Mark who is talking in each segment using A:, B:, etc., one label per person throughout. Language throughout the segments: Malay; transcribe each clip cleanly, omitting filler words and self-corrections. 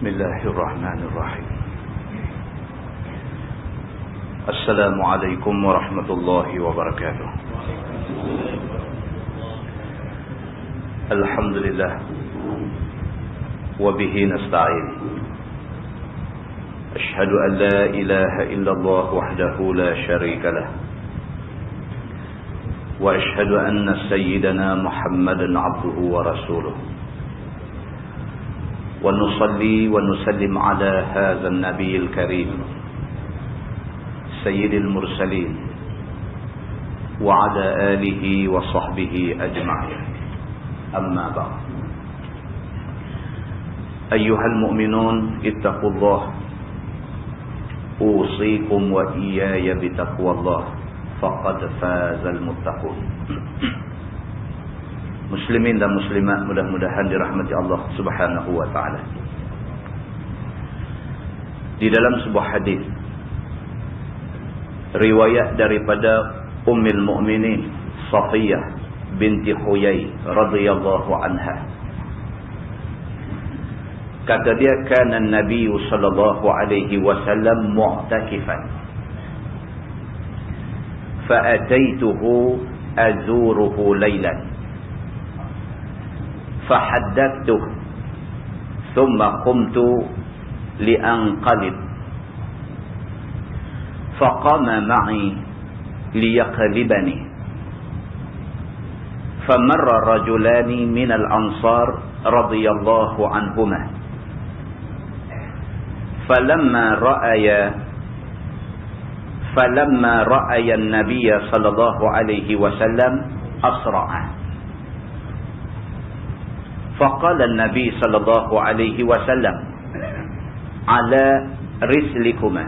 A: Bismillahirrahmanirrahim. Assalamualaikum warahmatullahi wabarakatuh. Alhamdulillah. Wabihi nasta'in. Ashhadu an la ilaha illallah wahdahu la sharika lah. Wa ashhadu anna sayyidana Muhammadan abduhu wa rasuluh. ونصلي ونسلم على هذا النبي الكريم سيد المرسلين وعلى آله وصحبه أجمعين أما بعد أيها المؤمنون اتقوا الله أوصيكم وإياي بتقوى الله فقد فاز المتقون. Muslimin dan muslimat mudah-mudahan dirahmati Allah Subhanahu wa taala. Di dalam sebuah hadis riwayat daripada Ummul Mukminin Safiyah binti Huyai radhiyallahu anha, kata dia, kana Nabi sallallahu alaihi wasallam mu'takifan fa ataituhu azuruhu laylan فحدثته ثم قمت لأنقلب فقام معي ليقلبني فمر رجلان من الأنصار رضي الله عنهما فلما رأي النبي صلى الله عليه وسلم أسرعا فقال النبي صلى الله عليه وسلم على رسلكما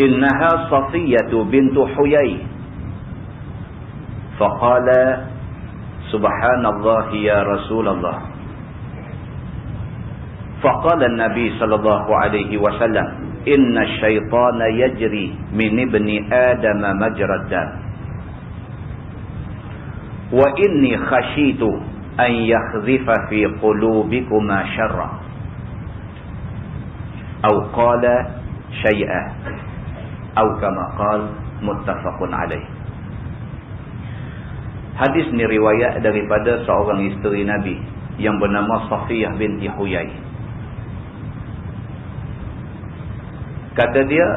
A: إنها صفية بنت حيي فقال سبحان الله يا رسول الله فقال النبي صلى الله عليه وسلم إن الشيطان يجري من ابن آدم مجرى الدم وإني خشيت أن يخذف في قلوبكما شرا أو قال شيئا أو كما قال متفق عليه. Hadis ni riwayat daripada seorang isteri Nabi yang bernama Safiyah binti Huyai. Kata dia,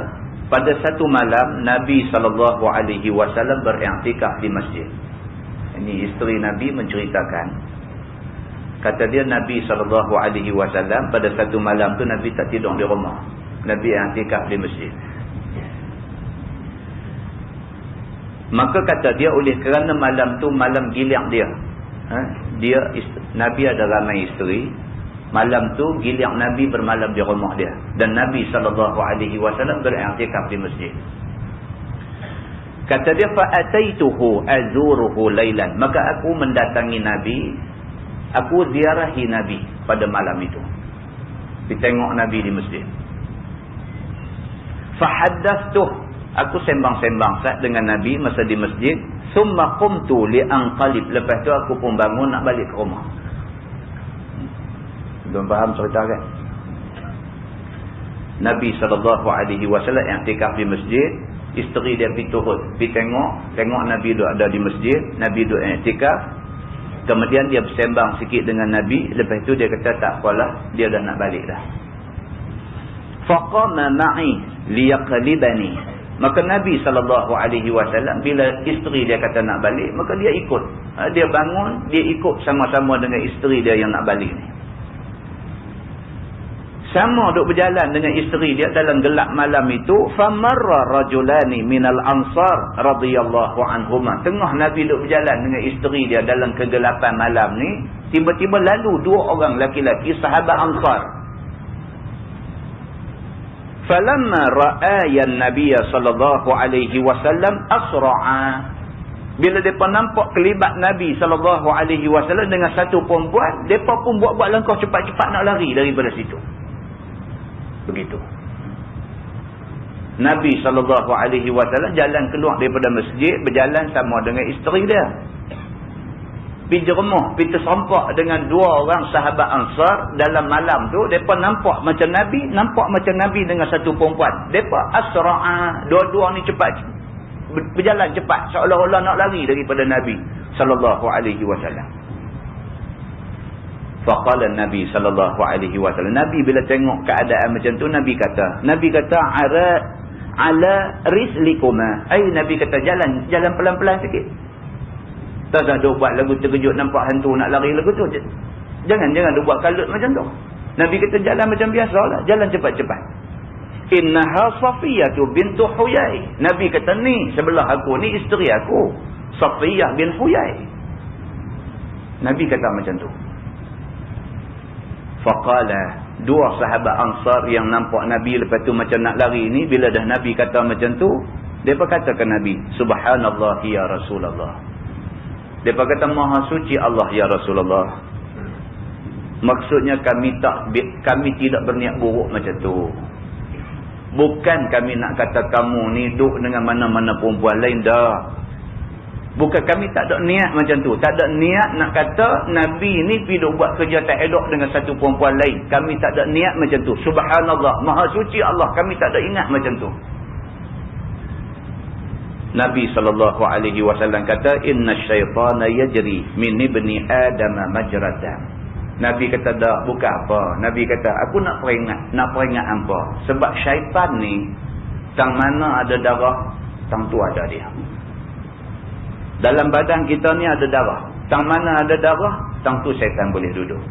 A: pada satu malam Nabi SAW beriktikaf di masjid. Ini isteri Nabi menceritakan. Kata dia, Nabi SAW pada satu malam tu Nabi tak tidur di rumah. Nabi i'tikaf di masjid. Maka kata dia, oleh kerana malam tu malam giliang dia. Nabi ada ramai isteri. Malam tu giliang Nabi bermalam di rumah dia. Dan Nabi SAW beriktikaf di masjid. Kata dia, fa'ataituhu azuruhu laylan, maka aku mendatangi Nabi, aku ziarahi Nabi pada malam itu. Ditengok Nabi di masjid. Fahaddathtuh, aku sembang-sembang sat dengan Nabi masa di masjid. Summa qumtu li'anqalib, lepas tu aku pun bangun nak balik ke rumah. Belum faham cerita kan? Nabi SAW i'tikaf di masjid. Isteri dia pergi turun, pergi tengok Nabi duduk ada di masjid, Nabi duduk i'tikaf. Kemudian dia bersembang sikit dengan Nabi, lepas itu dia kata tak apalah, dia dah nak balik dah. Faqama ma'i liyaqlibani, maka Nabi SAW bila isteri dia kata nak balik, maka dia ikut. Dia bangun, dia ikut sama-sama dengan isteri dia yang nak balik ni. Sama duk berjalan dengan isteri dia dalam gelap malam itu. Famarra rajulani minal ansar radhiyallahu anhuma. Tengah Nabi duk berjalan dengan isteri dia dalam kegelapan malam ni, tiba-tiba lalu dua orang laki-laki sahabat Ansar. Falamma ra'aya an-nabiy sallallahu alaihi wasallam asra'a. Bila depa nampak kelibat Nabi sallallahu alaihi wasallam dengan satu perempuan, depa pun buat-buat langkah cepat-cepat nak lari daripada situ. Begitu. Nabi SAW jalan keluar daripada masjid, berjalan sama dengan isteri dia. pergi jeremuh, pergi terserempak dengan dua orang sahabat Ansar. Dalam malam tu, mereka nampak macam Nabi dengan satu perempuan. Mereka asra'a, dua-dua ni cepat, berjalan cepat, seolah-olah nak lari daripada Nabi sallallahu alaihi wasallam. Faqala Nabi sallallahu alaihi wasallam, Nabi bila tengok keadaan macam tu, Nabi kata ala rislikuma, Nabi kata jalan pelan-pelan sikit. Tak ada buat lagu terkejut nampak hantu nak lari lagu tu. Jangan buat kalut macam tu. Nabi kata jalan macam biasa lah, jalan cepat-cepat. Innaha Safiyah bintu Huyai. Nabi kata ni sebelah aku ni isteri aku, Safiyah bin Huyai. Nabi kata macam tu. Faqala, dua sahabat Ansar yang nampak Nabi lepas tu macam nak lari ni, bila dah Nabi kata macam tu, mereka katakan Nabi, Subhanallah ya Rasulullah. Mereka kata Maha suci Allah ya Rasulullah. Maksudnya kami tidak berniat buruk macam tu. Bukan kami nak kata kamu ni duduk dengan mana-mana perempuan lain dah. Bukan, kami tak ada niat macam tu. Tak ada niat nak kata Nabi ni pergi buat kerja tak elok dengan satu perempuan lain. Kami tak ada niat macam tu. Subhanallah, Maha suci Allah, kami tak ada ingat macam tu. Nabi SAW kata, Inna syaitana yajri min ibni Adam majradam. Nabi kata, tak, bukan apa. Nabi kata, aku nak peringat apa. Sebab syaitan ni, tang mana ada darah, tang tu ada dia. Dalam badan kita ni ada darah. Tang mana ada darah, tang tu syaitan boleh duduk.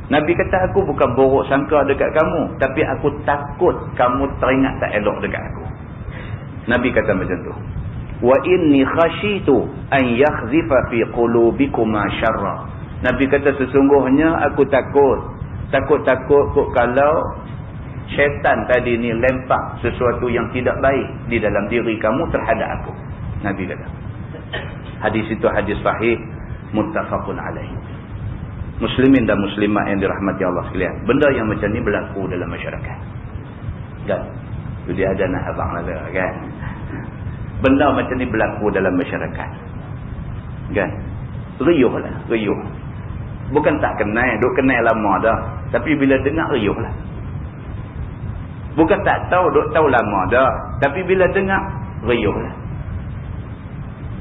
A: Nabi kata, aku bukan borok sangka dekat kamu, tapi aku takut kamu teringat tak elok dekat aku. Nabi kata macam tu. Wa inni khashitu an yakhzifa fi qulubikuma syarra. Nabi kata sesungguhnya aku takut kok kalau syaitan tadi ni lempak sesuatu yang tidak baik di dalam diri kamu terhadap aku. Nabi kata. Hadis itu hadis sahih muttafaqun alaih. Muslimin dan muslimat yang dirahmati Allah sekalian, benda yang macam ni berlaku dalam masyarakat. Kan? Jadi ada nak abang ada kan? Benda macam ni berlaku dalam masyarakat. Kan? Riuh. Bukan tak kenal, duk kenal lama dah. Tapi bila dengar riuh lah. Bukan tak tahu, duk tahu lama dah. Tapi bila dengar, riuh lah.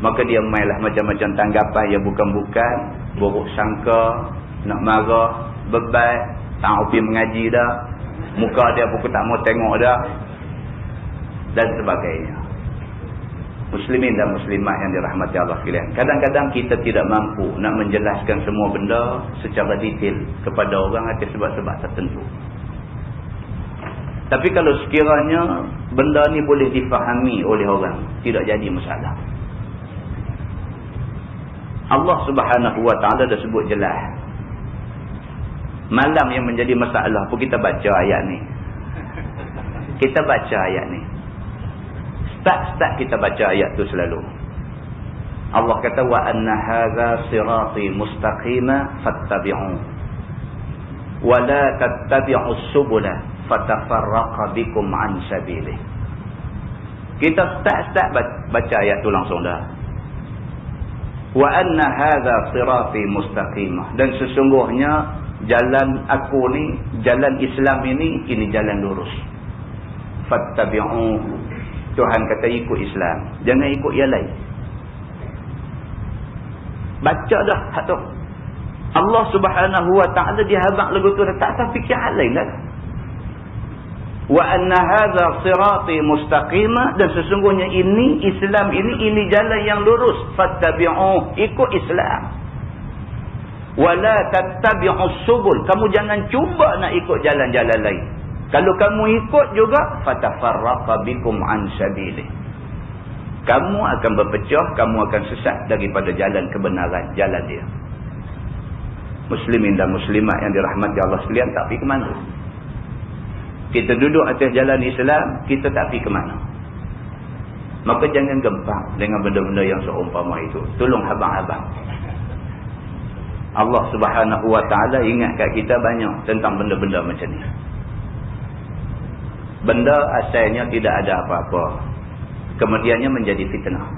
A: Maka dia mainlah macam-macam tanggapan yang bukan-bukan. Buruk sangka, nak marah, bebat, tak pergi mengaji dah. Muka dia pun tak mau tengok dah. Dan sebagainya. Muslimin dan muslimat yang dirahmati Allah sekalian. Kadang-kadang kita tidak mampu nak menjelaskan semua benda secara detail kepada orang atas sebab-sebab tertentu. Tapi kalau sekiranya benda ni boleh difahami oleh orang, tidak jadi masalah. Allah Subhanahu Wa Taala dah sebut jelas. Malam yang menjadi masalah pun kita baca ayat ni. Kita baca ayat ni. Start kita baca ayat tu selalu. Allah kata wa anna hadza sirati mustaqima fattabi'u wa la tattabi'us subula fatafarraqa bikum an sabilih. Kita start baca ayat tu langsung dah. Wa anna hadza sirati mustaqima, dan sesungguhnya jalan aku ni, jalan Islam ini jalan lurus. Fattabi'u, Tuhan kata ikut Islam, jangan ikut yang lain. Baca dah hak tu. Allah Subhanahu Wa Taala dia habaq lagu tu dah, tak fikir hal lain dah. Wa anna hadza sirati mustaqima, dan sesungguhnya ini Islam ini jalan yang lurus. Fattabi'u, ikut Islam. Wa la tattabi'us subul, kamu jangan cuba nak ikut jalan-jalan lain. Kalau kamu ikut juga, fatafarraqa bikum an sabilih, kamu akan berpecah, kamu akan sesat daripada jalan kebenaran, jalan dia. Muslimin dan muslimat yang dirahmati Allah sekalian, tak pergi ke mana? Kita duduk atas jalan Islam, kita tak pergi ke mana? Maka jangan gempang dengan benda-benda yang seumpama itu. Tolong abang-abang. Allah Subhanahu Wa Taala ingatkan kita banyak tentang benda-benda macam ni. Benda asalnya tidak ada apa-apa, kemudiannya menjadi fitnah.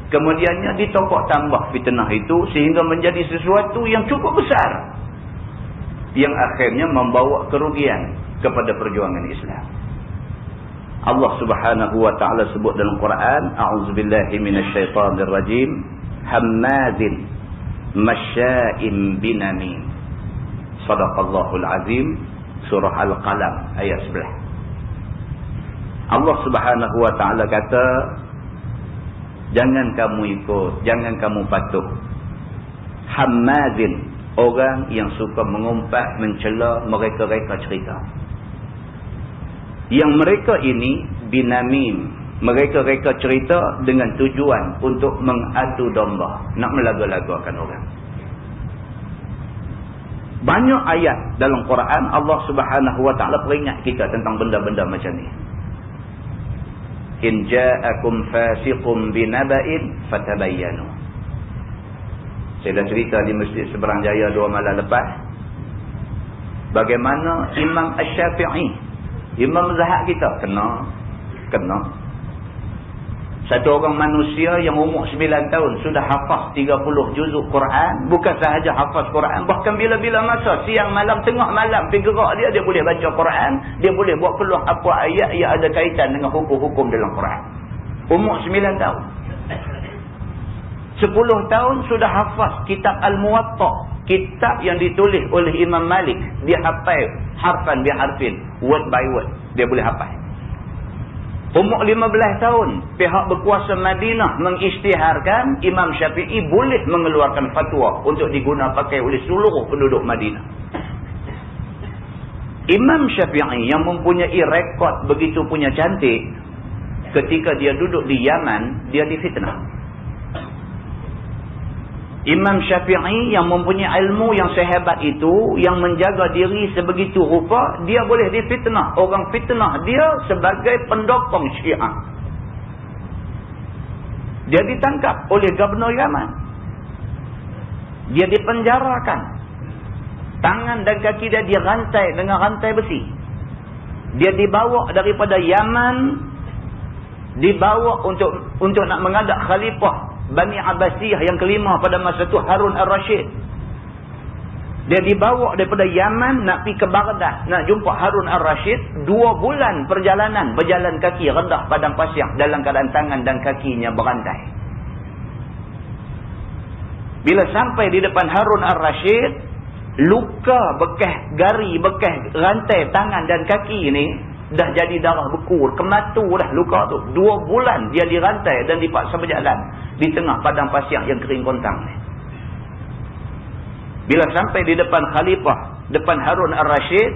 A: Kemudiannya ditokok tambah fitnah itu sehingga menjadi sesuatu yang cukup besar, yang akhirnya membawa kerugian kepada perjuangan Islam. Allah Subhanahu wa taala sebut dalam Quran, a'udzubillahi minasyaitonir rajim, hammazin masya'in binamin. Shadaqallahul azim, surah Al-Qalam ayat 11. Allah Subhanahu wa taala kata, jangan kamu ikut, jangan kamu patuh hammazin, orang yang suka mengumpat, mencela, mereka-reka cerita. Yang mereka ini binamim, mereka-reka cerita dengan tujuan untuk mengadu domba, nak melaga-lagakan orang. Banyak ayat dalam Quran Allah Subhanahu wa taala peringat kita tentang benda-benda macam ni. In ja'akum fasiqun binaba'in fatabayyanu. Saya dah cerita di Masjid Seberang Jaya 2 malam lepas, bagaimana Imam Asy-Syafi'i, imam mazhab kita, kena satu orang manusia yang umur 9 tahun sudah hafaz 30 juzuk Quran. Bukan sahaja hafaz Quran, bahkan bila-bila masa, siang malam, tengah malam, pergi gerak dia boleh baca Quran, dia boleh buat keluar apa ayat yang ada kaitan dengan hukum-hukum dalam Quran. Umur 9 tahun. 10 tahun sudah hafaz kitab Al-Muwatta, kitab yang ditulis oleh Imam Malik. Dia hafal harfan biharfin, word by word, dia boleh hafal. Umur 15 tahun, pihak berkuasa Madinah mengisytiharkan Imam Syafi'i boleh mengeluarkan fatwa untuk digunakan pakai oleh seluruh penduduk Madinah. Imam Syafi'i yang mempunyai rekod begitu punya cantik, ketika dia duduk di Yaman, dia difitnah. Imam Syafi'i yang mempunyai ilmu yang sehebat itu, yang menjaga diri sebegitu rupa, dia boleh difitnah. Orang fitnah dia sebagai pendokong Syiah. Dia ditangkap oleh Gubernur Yaman. Dia dipenjarakan. Tangan dan kaki dia dirantai dengan rantai besi. Dia dibawa daripada Yaman, dibawa untuk nak mengadap khalifah Bani Abbasiyah yang kelima pada masa itu, Harun Ar-Rashid. Dia dibawa daripada Yaman nak pergi ke Baghdad, nak jumpa Harun Ar-Rashid. 2 bulan perjalanan, berjalan kaki rendah padang pasir dalam keadaan tangan dan kakinya berantai. Bila sampai di depan Harun Ar-Rashid, luka bekas gari, bekas rantai tangan dan kaki ini dah jadi darah beku, kematu dah luka tu. 2 bulan dia dirantai dan dipaksa berjalan di tengah padang pasir yang kering kontang ni. Bila sampai di depan khalifah, depan Harun Ar-Rashid,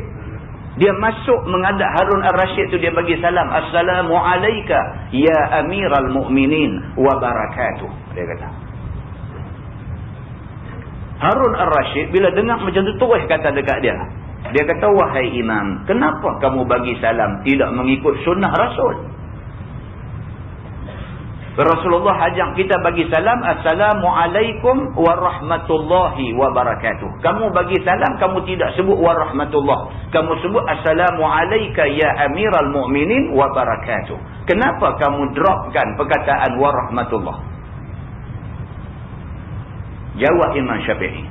A: dia masuk menghadap Harun Ar-Rashid tu, dia bagi salam, assalamu alayka ya amiral mu'minin wa barakatuh, dia kata. Harun Ar-Rashid bila dengar macam tu, terus kata dekat dia. Dia kata, wahai imam, kenapa kamu bagi salam tidak mengikut sunnah Rasul? Rasulullah ajak kita bagi salam, assalamualaikum warahmatullahi wabarakatuh. Kamu bagi salam, kamu tidak sebut warahmatullah, kamu sebut assalamualaika ya amiral mu'minin wabarakatuh. Kenapa kamu dropkan perkataan warahmatullah? Jawab Imam Syafi'i.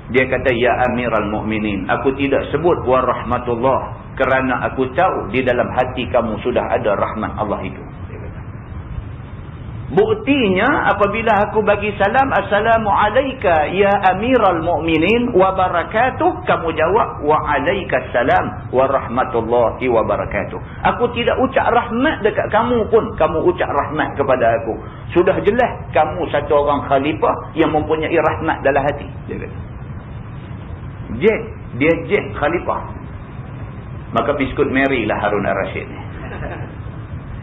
A: Dia kata, ya amiral mu'minin, aku tidak sebut warahmatullah kerana aku tahu di dalam hati kamu sudah ada rahmat Allah itu. Buktinya apabila aku bagi salam, assalamu alayka ya amiral mu'minin wa barakatuh, kamu jawab wa alaikas salam wa rahmatullahi wa barakatuh. Aku tidak ucap rahmat dekat kamu pun, kamu ucap rahmat kepada aku. Sudah jelas kamu satu orang khalifah yang mempunyai rahmat dalam hati. Dia khalifah. Maka biskut Mary lah Harun Ar-Rashid ni.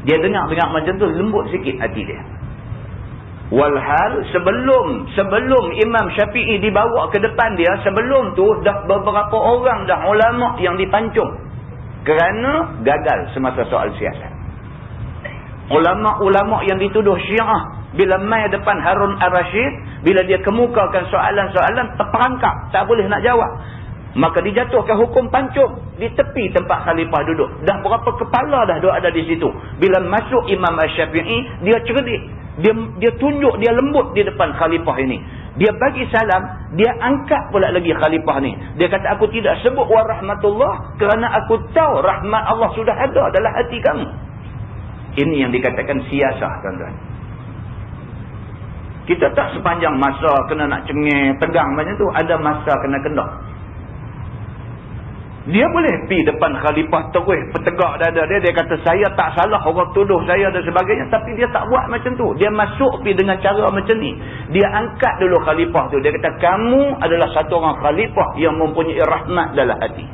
A: Dia dengar macam tu, lembut sikit hati dia. Walhal sebelum Imam Syafi'i dibawa ke depan dia, sebelum tu dah beberapa orang dah ulama yang dipancung kerana gagal semasa soal siasat. Ulama-ulama yang dituduh Syiah bila mai depan Harun Ar-Rashid, bila dia kemukakan soalan-soalan, terperangkap, tak boleh nak jawab. Maka dijatuhkan hukum pancung di tepi tempat khalifah duduk. Dah berapa kepala dah ada di situ. Bila masuk Imam Asy-Syafi'i, dia cerdik. Dia tunjuk, dia lembut di depan khalifah ini. Dia bagi salam, dia angkat pula lagi khalifah ni. Dia kata, aku tidak sebut wa rahmatullah kerana aku tahu rahmat Allah sudah ada dalam hati kamu. Ini yang dikatakan siasah, tuan-tuan. Kita tak sepanjang masa kena nak cengeng, tegang macam tu. Ada masa kena kendor. Dia boleh pergi depan khalifah terus petegak dada dia. Dia kata, saya tak salah, orang tuduh saya dan sebagainya. Tapi dia tak buat macam tu. Dia masuk pergi dengan cara macam ni. Dia angkat dulu khalifah tu. Dia kata, kamu adalah satu orang khalifah yang mempunyai rahmat dalam hati.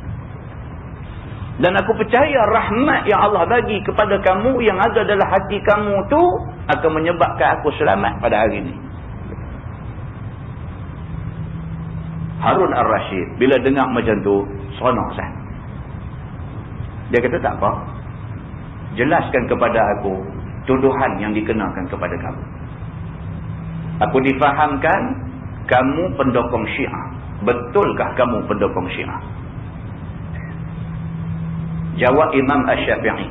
A: Dan aku percaya rahmat yang Allah bagi kepada kamu yang ada dalam hati kamu tu akan menyebabkan aku selamat pada hari ini. Harun Ar-Rashid bila dengar macam tu, seronok sah. Dia kata, tak apa. Jelaskan kepada aku tuduhan yang dikenakan kepada kamu. Aku difahamkan kamu pendukung Syiah. Betulkah kamu pendukung Syiah? Jawab Imam Asy-Syafi'i.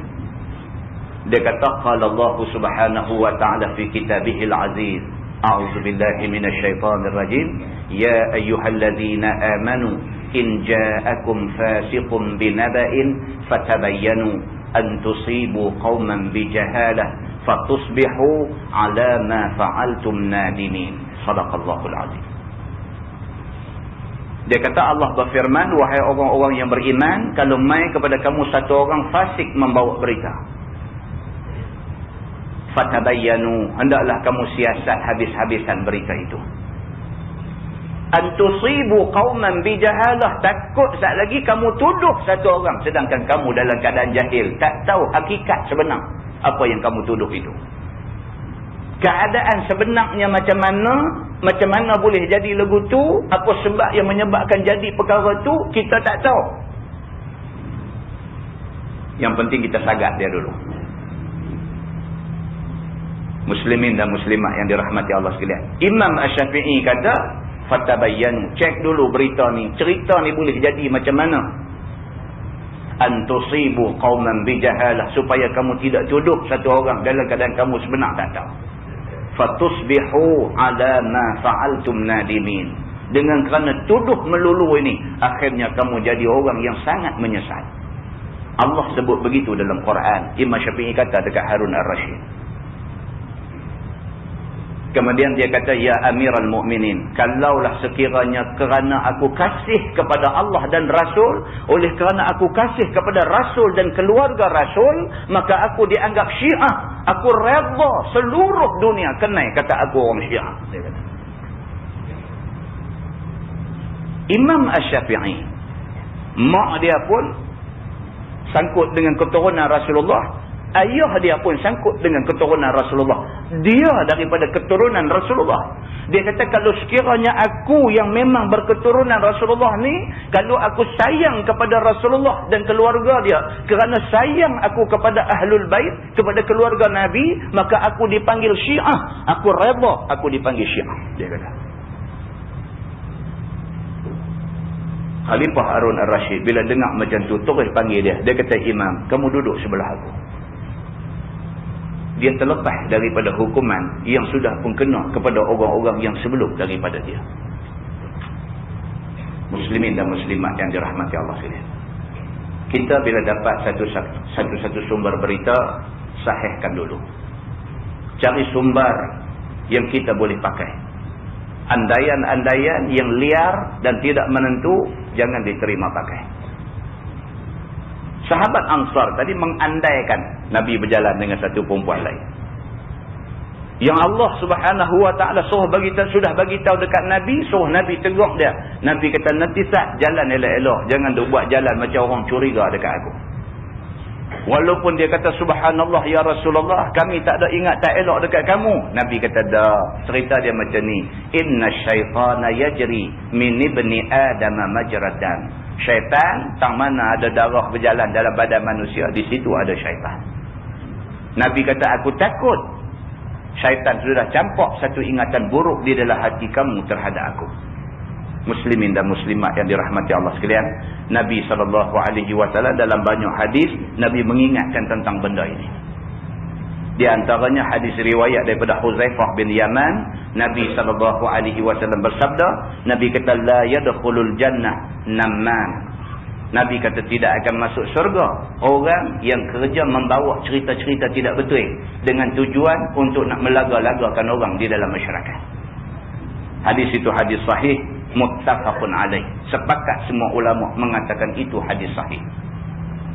A: Dia kata, qala Allah Subhanahu wa ta'ala fi kitabihil aziz. A'udzu billahi minasyaitonir rajim. Ya ayyuhalladzina amanu in ja'akum fasiqun binaba'in fatabayyanu an tusibu qauman bijahalah fatusbihu 'ala ma fa'altum nadimin. Shadaqallahul azim. Dia kata, Allah berfirman, wahai orang-orang yang beriman, kalau mai kepada kamu satu orang fasik membawa berita, fatabayyanu, hendaklah kamu siasat habis-habisan berita itu. Antusibu qauman bijahalah, takut saat lagi kamu tuduh satu orang sedangkan kamu dalam keadaan jahil, tak tahu hakikat sebenar apa yang kamu tuduh itu. Keadaan sebenarnya macam mana boleh jadi lagu tu, apa sebab yang menyebabkan jadi perkara tu, kita tak tahu. Yang penting kita sagat dia dulu. Muslimin dan muslimat yang dirahmati Allah sekalian, Imam Asy-Syafi'i kata, fatabayyanu, cek dulu berita ni, cerita ni boleh jadi macam mana. Antusibu qauman bijahalah, supaya kamu tidak tuduh satu orang dalam keadaan kamu sebenar tak tahu. Fatusbihu ala ma fa'altum nadimin, dengan kerana tuduh melulu ini akhirnya kamu jadi orang yang sangat menyesal. Allah sebut begitu dalam Quran. Imam Syafi'i kata dekat Harun Ar-Rashid. Kemudian dia kata, ya Amiral Mukminin, kalaulah sekiranya kerana aku kasih kepada Allah dan Rasul, oleh kerana aku kasih kepada Rasul dan keluarga Rasul, maka aku dianggap Syiah. Aku redha seluruh dunia kenai kata aku orang Syiah. Dia kata. Imam Asy-Syafi'i, mak dia pun sangkut dengan keturunan Rasulullah. Ayah dia pun sangkut dengan keturunan Rasulullah. Dia daripada keturunan Rasulullah. Dia kata, kalau sekiranya aku yang memang berketurunan Rasulullah ni, kalau aku sayang kepada Rasulullah dan keluarga dia, kerana sayang aku kepada Ahlul Bait, kepada keluarga Nabi, maka aku dipanggil Syiah. Aku redha aku dipanggil Syiah. Dia kata. Khalifah Harun Ar-Rashid bila dengar macam tu, terus panggil dia. Dia kata, Imam, kamu duduk sebelah aku. Dia terlepas daripada hukuman yang sudah pun kena kepada orang-orang yang sebelum daripada dia. Muslimin dan muslimat yang dirahmati Allah sekalian, kita bila dapat satu sumber berita, sahihkan dulu. Cari sumber yang kita boleh pakai. Andaian-andaian yang liar dan tidak menentu, jangan diterima pakai. Sahabat Ansar tadi mengandaikan Nabi berjalan dengan satu perempuan lain. Yang Allah Subhanahu wa ta'ala sudah bagi tahu dekat Nabi, suruh Nabi tegur dia. Nabi kata, nanti saat jalan elok-elok, jangan duk buat jalan macam orang curiga dekat aku. Walaupun dia kata, subhanallah ya Rasulullah, kami tak ada ingat tak elok dekat kamu. Nabi kata, dah. Cerita dia macam ni. Inna syaitana yajri min ibni adama majradan. Syaitan, tang mana ada darah berjalan dalam badan manusia, di situ ada syaitan. Nabi kata, aku takut syaitan sudah campak satu ingatan buruk di dalam hati kamu terhadap aku. Muslimin dan muslimat yang dirahmati Allah sekalian, Nabi SAW dalam banyak hadis, Nabi mengingatkan tentang benda ini. Di antaranya hadis riwayat daripada Huzaifah bin Yaman, Nabi SAW bersabda, Nabi kata, la yadkhulul jannah namman. Nabi kata tidak akan masuk syurga orang yang kerja membawa cerita-cerita tidak betul dengan tujuan untuk nak melaga-lagakan orang di dalam masyarakat. Hadis itu hadis sahih, muttafaqun alaih. Sepakat semua ulama mengatakan itu hadis sahih.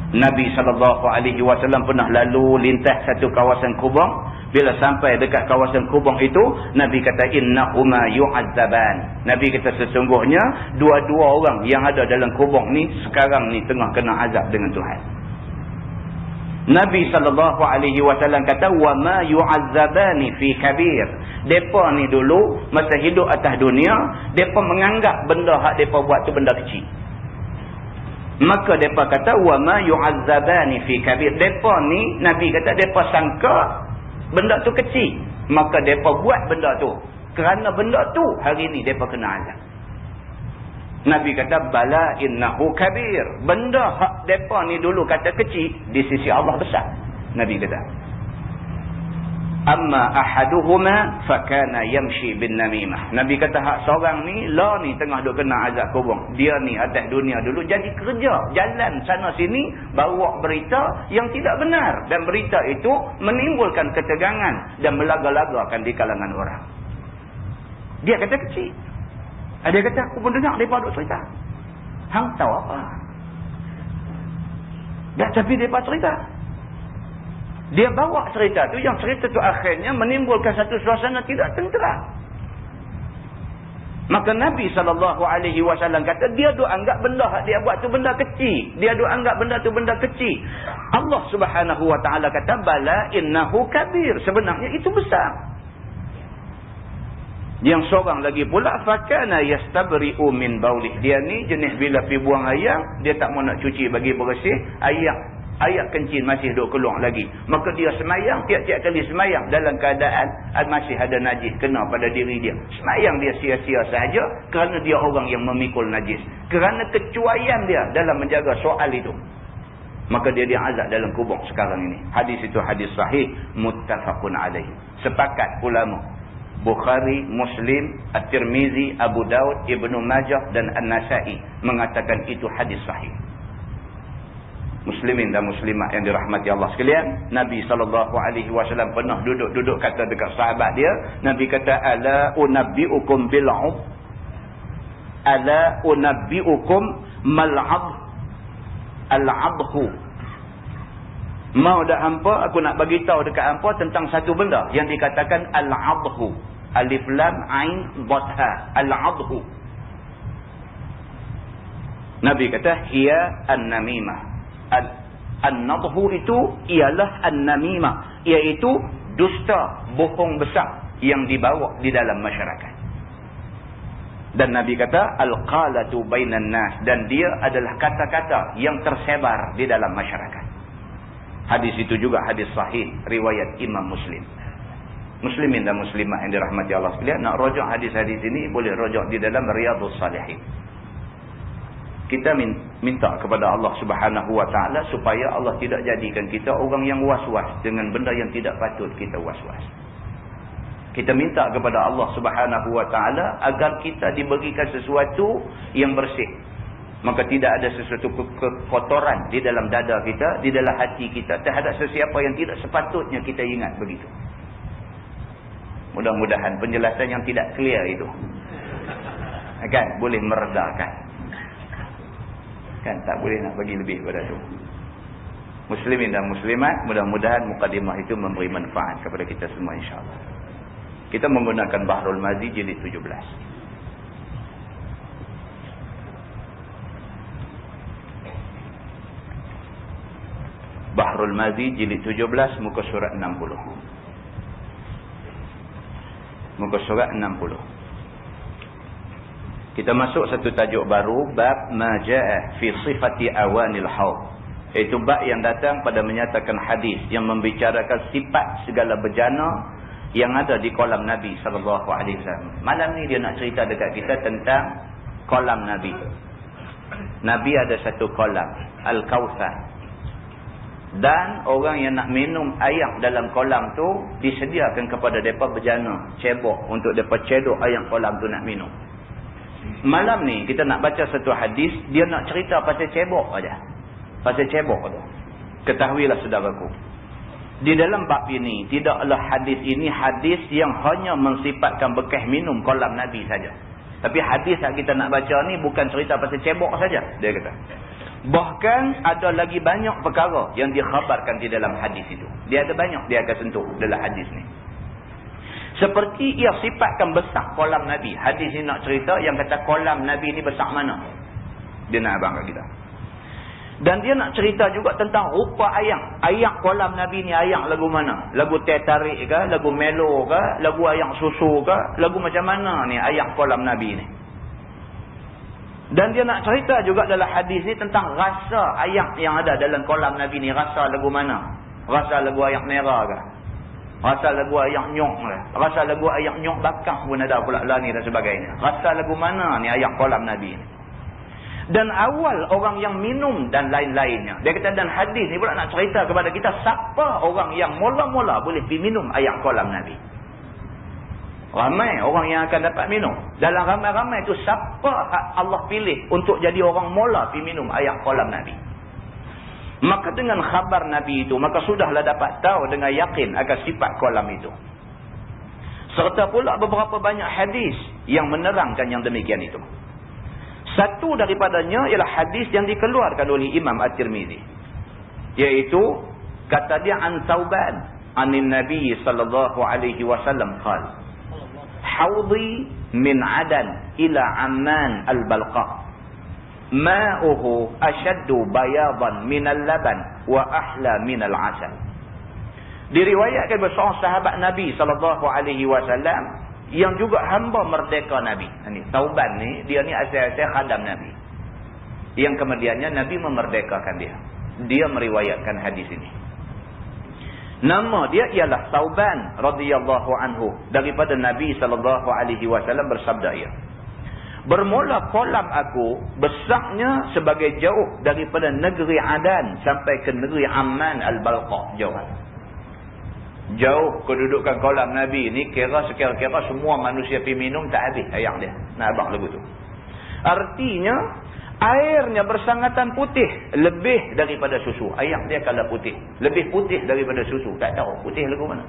A: Nabi SAW pernah lalu lintas satu kawasan kubur. Bila sampai dekat kawasan kubur itu, Nabi kata, innahuma yu'azzaban. Nabi kata sesungguhnya dua-dua orang yang ada dalam kubur ni sekarang ni tengah kena azab dengan Tuhan. Nabi SAW kata, wa ma yu'azzabani fi kabir. Depa ni dulu masa hidup atas dunia, depa menganggap benda hak depa buat tu benda kecil. Maka depa kata, wa ma yu'azzabani fi kabir. Depa ni, Nabi kata, depa sangka benda tu kecil. Maka depa buat benda tu. Kerana benda tu hari ni depa kena azab. Nabi kata, bala innahu kabir. Benda hak depa ni dulu kata kecil, di sisi Allah besar. Nabi kata, amma ahaduhuma fakana yamshi bin namimah. Nabi kata hak seorang ni lah ni tengah duk kena azab kubur. Dia ni atas dunia dulu jadi kerja, jalan sana sini bawa berita yang tidak benar, dan berita itu menimbulkan ketegangan dan melaga-lagakan di kalangan orang. Dia kata kecil. Dia kata aku pun dengar depa duk cerita. Hang tahu apa? Dah tapi depa cerita. Dia bawa cerita tu, yang cerita tu akhirnya menimbulkan satu suasana tidak tentera. Maka Nabi SAW kata, dia duk anggap benda dia buat tu benda kecil. Dia duk anggap benda tu benda kecil. Allah Subhanahu Wa Taala kata, bala innahu kabir. Sebenarnya itu besar. Yang seorang lagi pula, fakana yastabri'u min baulih. Dia ni jenis bila pergi buang air, dia tak mau nak cuci bagi bersih, air kencing masih duk keluar lagi. Maka dia semayang, tiap-tiap kali semayang dalam keadaan masih ada najis kena pada diri dia. Semayang dia sia-sia sahaja kerana dia orang yang memikul najis. Kerana kecuaian dia dalam menjaga soal itu. Maka dia diazab dalam kubur sekarang ini. Hadis itu hadis sahih, muttafaqun alaih. Sepakat ulama. Bukhari, Muslim, At-Tirmizi, Abu Daud, Ibnu Majah dan An-Nasai mengatakan itu hadis sahih. Muslimin dan muslimat yang dirahmati Allah sekalian, Nabi SAW pernah duduk kata dekat sahabat dia, Nabi kata, ala unabbiukum bil'ub, ala unabbiukum mal'ab al-'abhu. Mau dah hampa, aku nak bagi tahu dekat hampa tentang satu benda yang dikatakan al-'abhu. Alif lam ain dhat ha, al-'abhu. Nabi kata, hiya an-namimah. An-nadhu itu ialah an-namimah, iaitu dusta, bohong besar yang dibawa di dalam masyarakat. Dan Nabi kata, al-qalatu bainan nas, dan dia adalah kata-kata yang tersebar di dalam masyarakat. Hadis itu juga hadis sahih riwayat Imam Muslim. Muslimin dan muslimat yang dirahmati Allah sekalian, nak rojak hadis-hadis ini boleh rojak di dalam Riyadhus Salihin. Kita minta kepada Allah Subhanahu Wa Taala supaya Allah tidak jadikan kita orang yang was-was dengan benda yang tidak patut kita was-was. Kita minta kepada Allah Subhanahu Wa Taala agar kita diberikan sesuatu yang bersih. Maka tidak ada sesuatu kekotoran di dalam dada kita, di dalam hati kita terhadap sesiapa yang tidak sepatutnya kita ingat begitu. Mudah-mudahan penjelasan yang tidak clear itu kan boleh meredakan. Kan tak boleh nak bagi lebih pada tu. Muslimin dan muslimat, mudah-mudahan mukadimah itu memberi manfaat kepada kita semua insya-Allah. Kita menggunakan Bahrul Mazi jilid 17. Bahrul Mazi jilid 17 muka surat 60. Muka surat 60. Kita masuk satu tajuk baru, bab ma jaa fi sifati awanil haud. Iaitu bab yang datang pada menyatakan hadis yang membicarakan sifat segala bejana yang ada di kolam Nabi sallallahu alaihi wasallam. Malam ni dia nak cerita dekat kita tentang kolam Nabi. Nabi ada satu kolam, Al-Kautsar. Dan orang yang nak minum air dalam kolam tu disediakan kepada mereka berjana cebok untuk mereka cedok air kolam tu nak minum. Malam ni kita nak baca satu hadis, dia nak cerita pasal cebok aja. Pasal cebok tu. Ketahuilah saudaraku, di dalam bab ini tidaklah hadis ini hadis yang hanya mensifatkan bekas minum kolam Nabi saja. Tapi hadis yang kita nak baca ni bukan cerita pasal cebok saja, dia kata. Bahkan ada lagi banyak perkara yang dikhabarkan di dalam hadis itu. Dia ada banyak dia akan sentuh dalam hadis ni. Seperti ia sifatkan besar kolam Nabi. Hadis ni nak cerita yang kata kolam Nabi ni besar mana. Dia nak abang kat kita. Dan dia nak cerita juga tentang rupa ayam. Ayam kolam Nabi ni ayam lagu mana? Lagu teh tarik ke? Lagu melo ke? Lagu ayam susu ke? Lagu macam mana ni ayam kolam Nabi ni? Dan dia nak cerita juga dalam hadis ni tentang rasa ayam yang ada dalam kolam Nabi ni. Rasa lagu mana? Rasa lagu ayam merah ke? Rasa lagu ayam nyok ke? Rasa lagu ayam nyok bakar pun ada pula lah ni dan sebagainya. Rasa lagu mana ni ayam kolam Nabi ni? Dan awal orang yang minum dan lain-lainnya. Dia kata dan hadis ni pula nak cerita kepada kita siapa orang yang mula-mula boleh pergi minum ayam kolam Nabi. Ramai orang yang akan dapat minum. Dalam ramai-ramai itu siapa Allah pilih untuk jadi orang mula pergi minum ayam kolam Nabi. Maka dengan khabar Nabi itu, maka sudahlah dapat tahu dengan yakin akan sifat kolam itu. Serta pula beberapa banyak hadis yang menerangkan yang demikian itu. Satu daripadanya ialah hadis yang dikeluarkan oleh Imam At-Tirmizi. Iaitu, kata dia an Thauban, anin Nabi sallallahu alaihi wasallam qala, Hawdi min Adan ila Amman al-Balqa. Ma'uhu ashaddu bayadan min al-laban wa ahla min al-asal. Diriwayatkan bersama sahabat Nabi sallallahu alaihi wasallam yang juga hamba merdeka Nabi. Ini Thauban ni, dia ni asal-asal khadam Nabi. Yang kemudiannya Nabi memerdekakan dia. Dia meriwayatkan hadis ini. Nama dia ialah Thauban radhiyallahu anhu, daripada Nabi sallallahu alaihi wasallam bersabda ia, bermula kolam aku besarnya sebagai jauh daripada negeri Adan sampai ke negeri Amman al-Balqa. Jauh kedudukan kolam Nabi ni, kira-kira semua manusia pergi minum tak habis air dia. Nak abang lagu tu. Artinya airnya bersangatan putih lebih daripada susu. Air dia kalau putih, lebih putih daripada susu. Tak tahu putih lagu mana.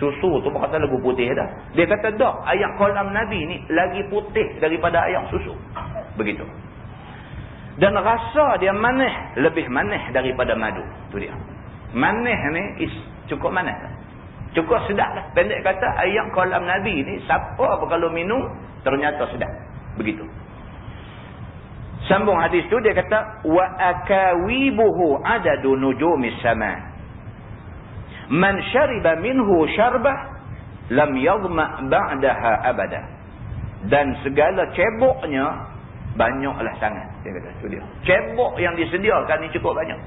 A: Susu tu berkata lagu putih dah. Dia kata dah air kolam Nabi ni lagi putih daripada air susu. Begitu. Dan rasa dia manis, lebih manis daripada madu. Tu dia. Manis ni cukup manis. Cukup sedap lah. Pendek kata air kolam Nabi ni siapa kalau minum ternyata sedap. Begitu. Sambung hadis tu dia kata wa akawibuhu adadu nujumis sama. Man syariba minhu syarbah lam yadhma ba'daha abada. Dan segala ceboknya banyaklah sangat. Dia kata tu dia. Cebok yang disediakan ni cukup banyak.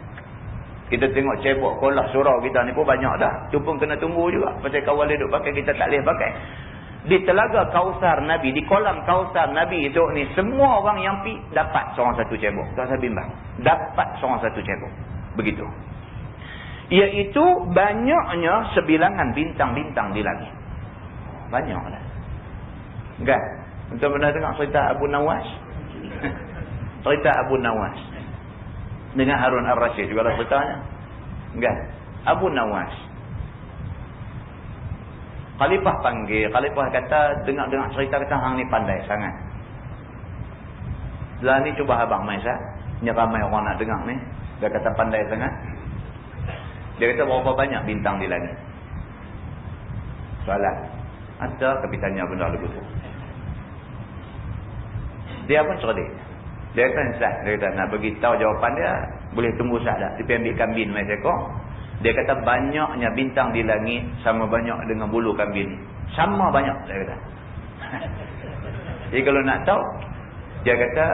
A: Kita tengok cebok kolah surau kita ni pun banyak dah. Tu pun kena tunggu juga. Pasal kawan dia duk pakai, kita tak boleh pakai. Di telaga Kausar Nabi, di kolam Kausar Nabi itu ni, semua orang yang pi dapat seorang satu cebok. Tak usah bimbang. Dapat seorang satu cebok. Begitu. Iaitu banyaknya sebilangan bintang-bintang di langit. Banyak lah. Kan? Untuk pernah dengar cerita Abu Nawas? Cerita Abu Nawas. Dengan Harun Ar-Rasyid juga lah ceritanya. Kan? Abu Nawas. Khalifah panggil, Khalifah kata, dengar cerita kata hang ni pandai sangat. Lah ni cuba abang main sah. Ni ramai orang nak dengar ni. Dia kata pandai sangat. Dia kata berapa banyak bintang di langit? Soalan. Ada tapi tanya benda begitu. Dia pun cerdik. Dia kata sah. Dia kata nak bagi tahu jawapan dia, boleh tunggu sah dah. Dia ambil kambing mai seekor. Dia kata banyaknya bintang di langit sama banyak dengan bulu kambing ni. Sama banyak, dia kata. Jadi kalau nak tahu, dia kata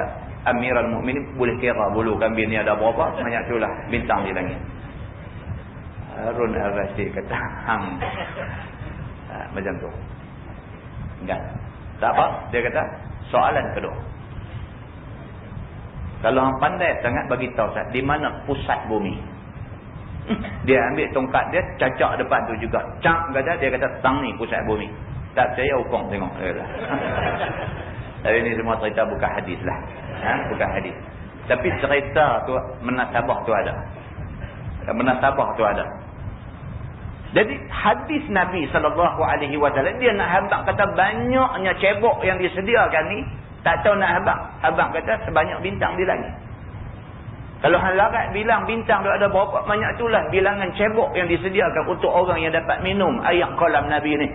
A: Amirul Mukminin boleh kira bulu kambing ni ada berapa, banyak itulah bintang di langit. Harun Ar-Rasyid kata, hang. Macam tu. Enggak. Tak apa, dia kata, soalan kedua. Kalau hang pandai sangat bagi tahu di mana pusat bumi. Dia ambil tongkat dia, cacak depan tu juga. Cak kata, dia kata, tang ni pusat bumi. Tak percaya hukum tengok. Tapi ni semua cerita bukan hadis lah. Bukan hadis. Tapi cerita tu, menasabah tu ada. Menasabah tu ada. Jadi hadis Nabi SAW, dia nak habaq kata banyaknya cebok yang disediakan ni, tak tahu nak habaq. Habaq kata sebanyak bintang di langit. Kalau hang larat bilang bintang tu ada berapa banyak, itulah bilangan cebok yang disediakan untuk orang yang dapat minum air kolam Nabi ni.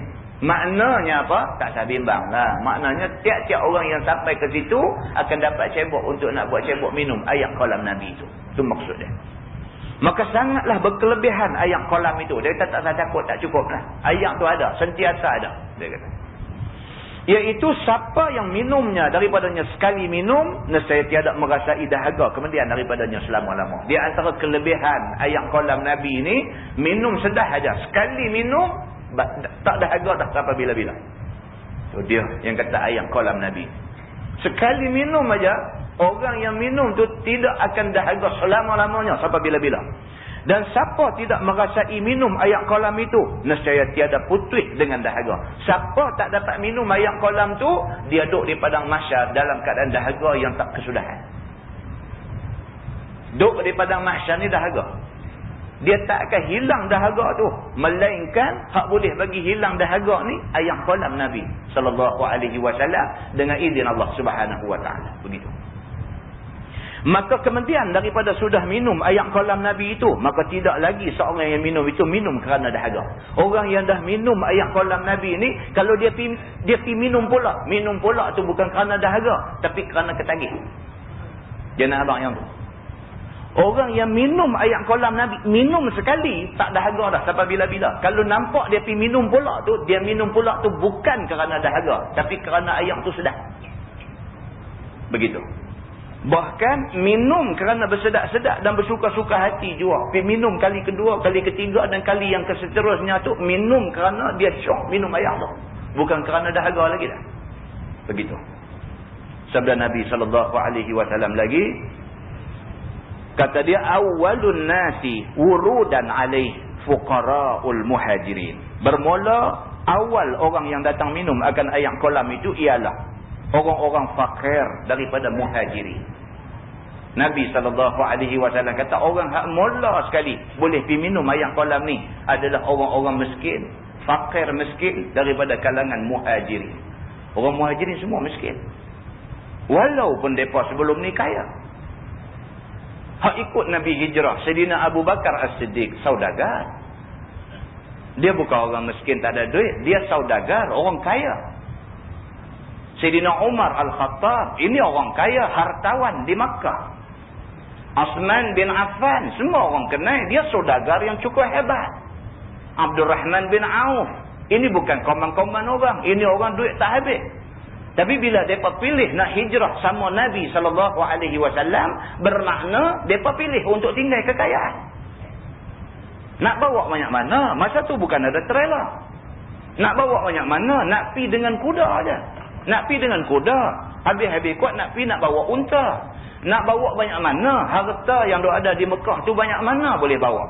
A: Maknanya apa? Tak usah bimbang lah. Maknanya tiap-tiap orang yang sampai ke situ akan dapat cebok untuk nak buat cebok minum air kolam Nabi itu. Itu maksud dia. Maka sangatlah berkelebihan air kolam itu. Dia kata tak usah takut, tak cukup lah. Air tu ada, sentiasa ada. Dia kata. Iaitu siapa yang minumnya daripadanya sekali minum, nescaya tiada merasai dahaga kemudian daripadanya selama-lama. Di antara kelebihan air kolam Nabi ini, minum sedah aja. Sekali minum, tak dahaga dah sampai bila-bila. Itu dia yang kata air kolam Nabi. Sekali minum aja, orang yang minum tu tidak akan dahaga selama-lamanya sampai bila-bila. Dan siapa tidak merasai minum air kolam itu, nescaya tiada putus dengan dahaga. Siapa tak dapat minum air kolam tu, dia duduk di padang mahsyar dalam keadaan dahaga yang tak kesudahan. Duduk di padang mahsyar ni dahaga. Dia tak akan hilang dahaga tu, melainkan hak boleh bagi hilang dahaga ni air kolam Nabi SAW dengan izin Allah Subhanahu Wa Taala. Begitu. Maka kemudian daripada sudah minum air kolam Nabi itu, maka tidak lagi seorang yang minum itu minum kerana dahaga. Orang yang dah minum air kolam Nabi ini, kalau dia pi minum pula tu bukan kerana dahaga, tapi kerana ketagih. Jangan abang yang tu. Orang yang minum air kolam Nabi, minum sekali tak dahaga dah sampai bila-bila. Kalau nampak dia pi minum pula tu, dia minum pula tu bukan kerana dahaga, tapi kerana air tu sedap. Begitu. Bahkan minum kerana bersedak-sedak dan bersuka-suka hati juga. Pergi minum kali kedua, kali ketiga dan kali yang keseterusnya tu minum kerana dia syok minum air tu. Bukan kerana dahaga lagi dah. Begitu. Sabda Nabi SAW lagi, kata dia, awwalun nasi wurudan alaih fuqara'ul muhajirin. Bermula awal orang yang datang minum akan air kolam itu ialah orang-orang fakir daripada muhajirin. Nabi SAW kata orang hak mula sekali boleh pergi minum air kolam ni adalah orang-orang miskin, fakir miskin daripada kalangan muhajirin. Orang muhajirin semua miskin. Walaupun mereka sebelum ni kaya. Hak ikut Nabi hijrah, Sayyidina Abu Bakar As-Siddiq, saudagar. Dia bukan orang miskin tak ada duit, dia saudagar, orang kaya. Sayyidina Umar Al-Khattab, ini orang kaya, hartawan di Makkah. Osman bin Affan, semua orang kenal, dia saudagar yang cukup hebat. Abdul Rahman bin Auf, ini bukan komen-komen orang, ini orang duit tak habis. Tapi bila mereka pilih nak hijrah sama Nabi SAW, bermakna mereka pilih untuk tinggal kekayaan. Nak bawa banyak mana? Masa tu bukan ada trailer. Nak bawa banyak mana? Nak pi dengan kuda aja. Nak pi dengan kuda. Habis-habis kuat nak pi nak bawa unta. Nak bawa banyak mana? Harta yang ada di Mekah tu banyak mana boleh bawa?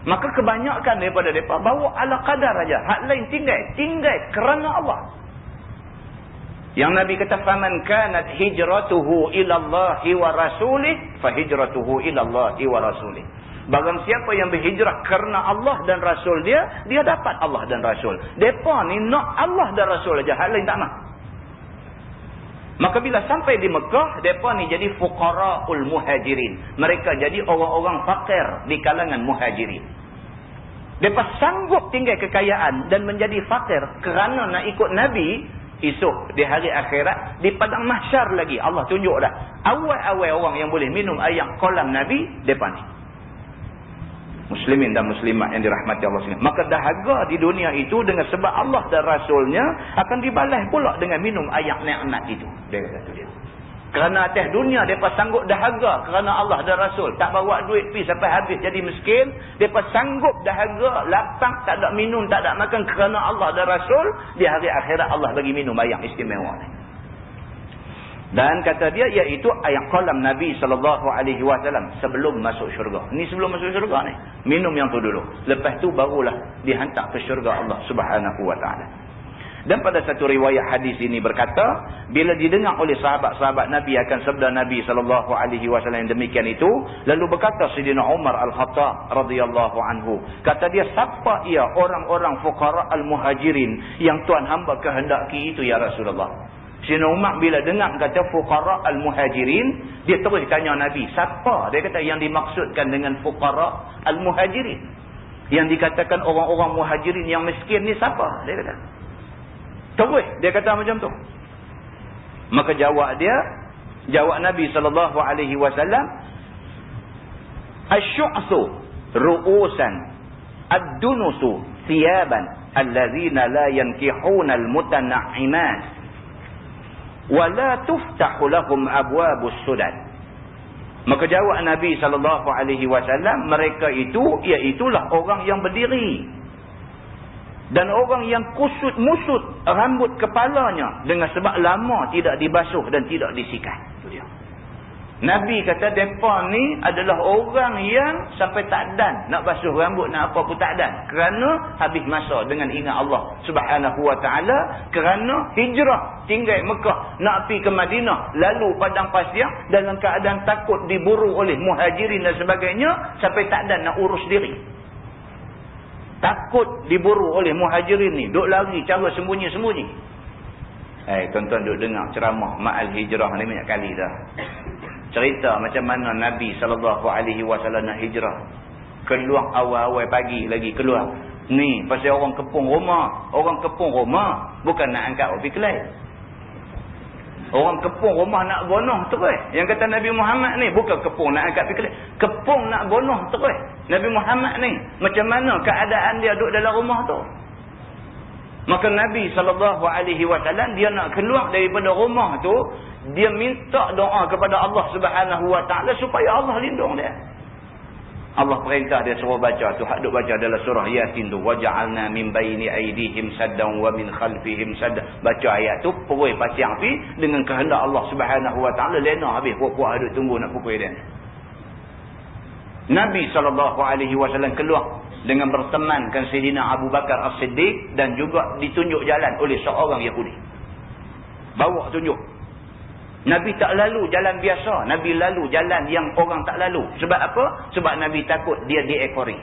A: Maka kebanyakan daripada mereka bawa ala qadar aja. Hak lain tinggal kerana Allah. Yang Nabi kata, faman kanat hijratuhu ila Allahi wa rasulih fa hijratuhu ila Allahi wa rasulih. Barang siapa yang berhijrah kerana Allah dan Rasul dia, dia dapat Allah dan Rasul. Depa ni nak Allah dan Rasul aja, hal lain tak nak. Maka bila sampai di Mekah, mereka ni jadi fuqara'ul muhajirin. Mereka jadi orang-orang fakir di kalangan muhajirin. Mereka sanggup tinggal kekayaan dan menjadi fakir kerana nak ikut Nabi. Esok di hari akhirat, di padang mahsyar lagi, Allah tunjuk dah. Awal-awal orang yang boleh minum air kolam Nabi, mereka ni. Muslimin dan muslimat yang dirahmati Allah sekalian. Maka dahaga di dunia itu dengan sebab Allah dan Rasulnya akan dibalas pula dengan minum air nikmat itu. Dia kata dia. Kerana atas dunia mereka sanggup dahaga kerana Allah dan Rasul. Tak bawa duit pi sampai habis jadi miskin. Mereka sanggup dahaga, lapang, tak ada minum, tak ada makan kerana Allah dan Rasul. Di hari akhirat Allah bagi minum air istimewa ni. Dan kata dia iaitu ayat qalam Nabi SAW sebelum masuk syurga. Ni sebelum masuk syurga ni. Minum yang tu dulu. Lepas tu barulah dihantar ke syurga Allah Subhanahu Wa Taala. Dan pada satu riwayat hadis ini berkata, bila didengar oleh sahabat-sahabat Nabi akan sabda Nabi SAW yang demikian itu, lalu berkata Sayyidina Umar Al-Khattab radhiyallahu anhu, kata dia, siapa ia orang-orang fuqara al-muhajirin yang Tuhan hamba kehendaki itu ya Rasulullah? Sayyidina Umar bila dengar kata fuqara al-muhajirin, dia terus tanya Nabi, siapa? Dia kata yang dimaksudkan dengan fuqara al-muhajirin, yang dikatakan orang-orang muhajirin yang miskin ni siapa? Dia kata. Terus dia kata macam tu. Maka jawab Nabi SAW, asy'atsu ru'usan ad-dunusu thiyaban allazina la yankihuna al-mutana'imات wa la tuftahu lahum abwabus sudan. Maka jawab Nabi SAW, mereka itu iaitulah orang yang berdiri dan orang yang kusut musut rambut kepalanya dengan sebab lama tidak dibasuh dan tidak disikat. Itu dia. Nabi kata mereka ni adalah orang yang sampai tak dan nak basuh rambut, nak apa pun tak dan, kerana habis masa dengan ingat Allah Subhanahu Wa Taala, kerana hijrah tinggal Mekah nak pergi ke Madinah, lalu padang pasir dalam keadaan takut diburu oleh muhajirin dan sebagainya, sampai tak dan nak urus diri. Takut diburu oleh muhajirin ni, duk lari cara sembunyi-sembunyi. Tuan-tuan duk dengar ceramah Ma'al Hijrah ni banyak kali dah. Cerita macam mana Nabi SAW nak hijrah. Keluar awal-awal pagi lagi keluar. Ni pasal orang kepung rumah. Orang kepung rumah bukan nak angkat opi kelai. Orang kepung rumah nak bunuh terus. Yang kata Nabi Muhammad ni bukan kepung nak angkat pikir. Kepung nak bunuh terus. Nabi Muhammad ni macam mana keadaan dia duduk dalam rumah tu. Maka Nabi SAW dia nak keluar daripada rumah tu, dia minta doa kepada Allah Subhanahu Wa Taala supaya Allah lindung dia. Allah perintah dia suruh baca tu, hak duk baca dalam surah Yasin tu, waja'alna min baini aydihim saddan wa min khalfihim saddan. Baca ayat tu perui pasang pi dengan kehendak Allah Subhanahu Wa Taala, lena habis puak-puak duk tunggu nak pukul dia. Nabi SAW keluar dengan bertemankan Sayyidina Abu Bakar As-Siddiq dan juga ditunjuk jalan oleh seorang Yahudi. Bawa tunjuk. Nabi tak lalu jalan biasa. Nabi lalu jalan yang orang tak lalu. Sebab apa? Sebab Nabi takut dia diekori.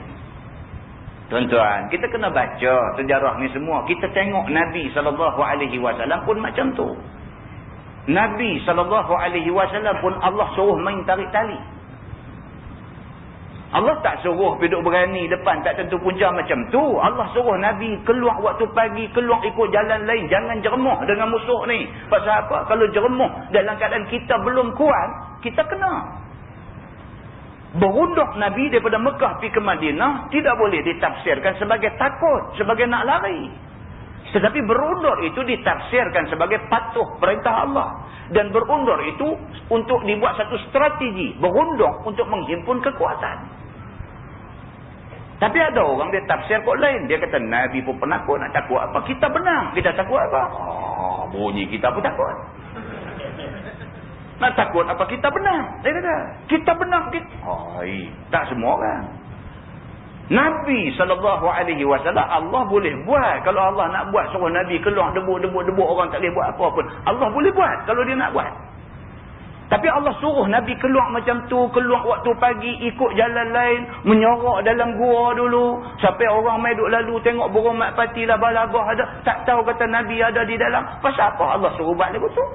A: Tuan-tuan, kita kena baca sejarah ni semua. Kita tengok Nabi SAW pun macam tu. Nabi SAW pun Allah suruh main tarik tali. Allah tak suruh duduk berani depan tak tentu punca macam tu. Allah suruh Nabi keluar waktu pagi, keluar ikut jalan lain. Jangan jeremuh dengan musuh ni. Pasal apa? Kalau jeremuh dalam keadaan kita belum kuat, kita kena. Berundur Nabi daripada Mekah pergi ke Madinah tidak boleh ditafsirkan sebagai takut, sebagai nak lari. Tetapi berundur itu ditafsirkan sebagai patuh perintah Allah. Dan berundur itu untuk dibuat satu strategi. Berundur untuk menghimpun kekuatan. Tapi ada orang dia tafsir kok lain. Dia kata Nabi pun penakut, nak takut apa? Kita benang. Kita takut apa? Bunyi kita pun takut. Nak takut apa? Kita benang. Dia kata kita benang. Tak semua orang. Nabi SAW Allah boleh buat. Kalau Allah nak buat suruh Nabi keluar debu-debu orang tak boleh buat apa pun. Allah boleh buat kalau dia nak buat. Tapi Allah suruh Nabi keluar macam tu, keluar waktu pagi, ikut jalan lain, menyorok dalam gua dulu. Sampai orang mai duk lalu tengok burung merpati labah-labah ada, tak tahu kata Nabi ada di dalam. Pasal apa Allah suruh buat lagu tu?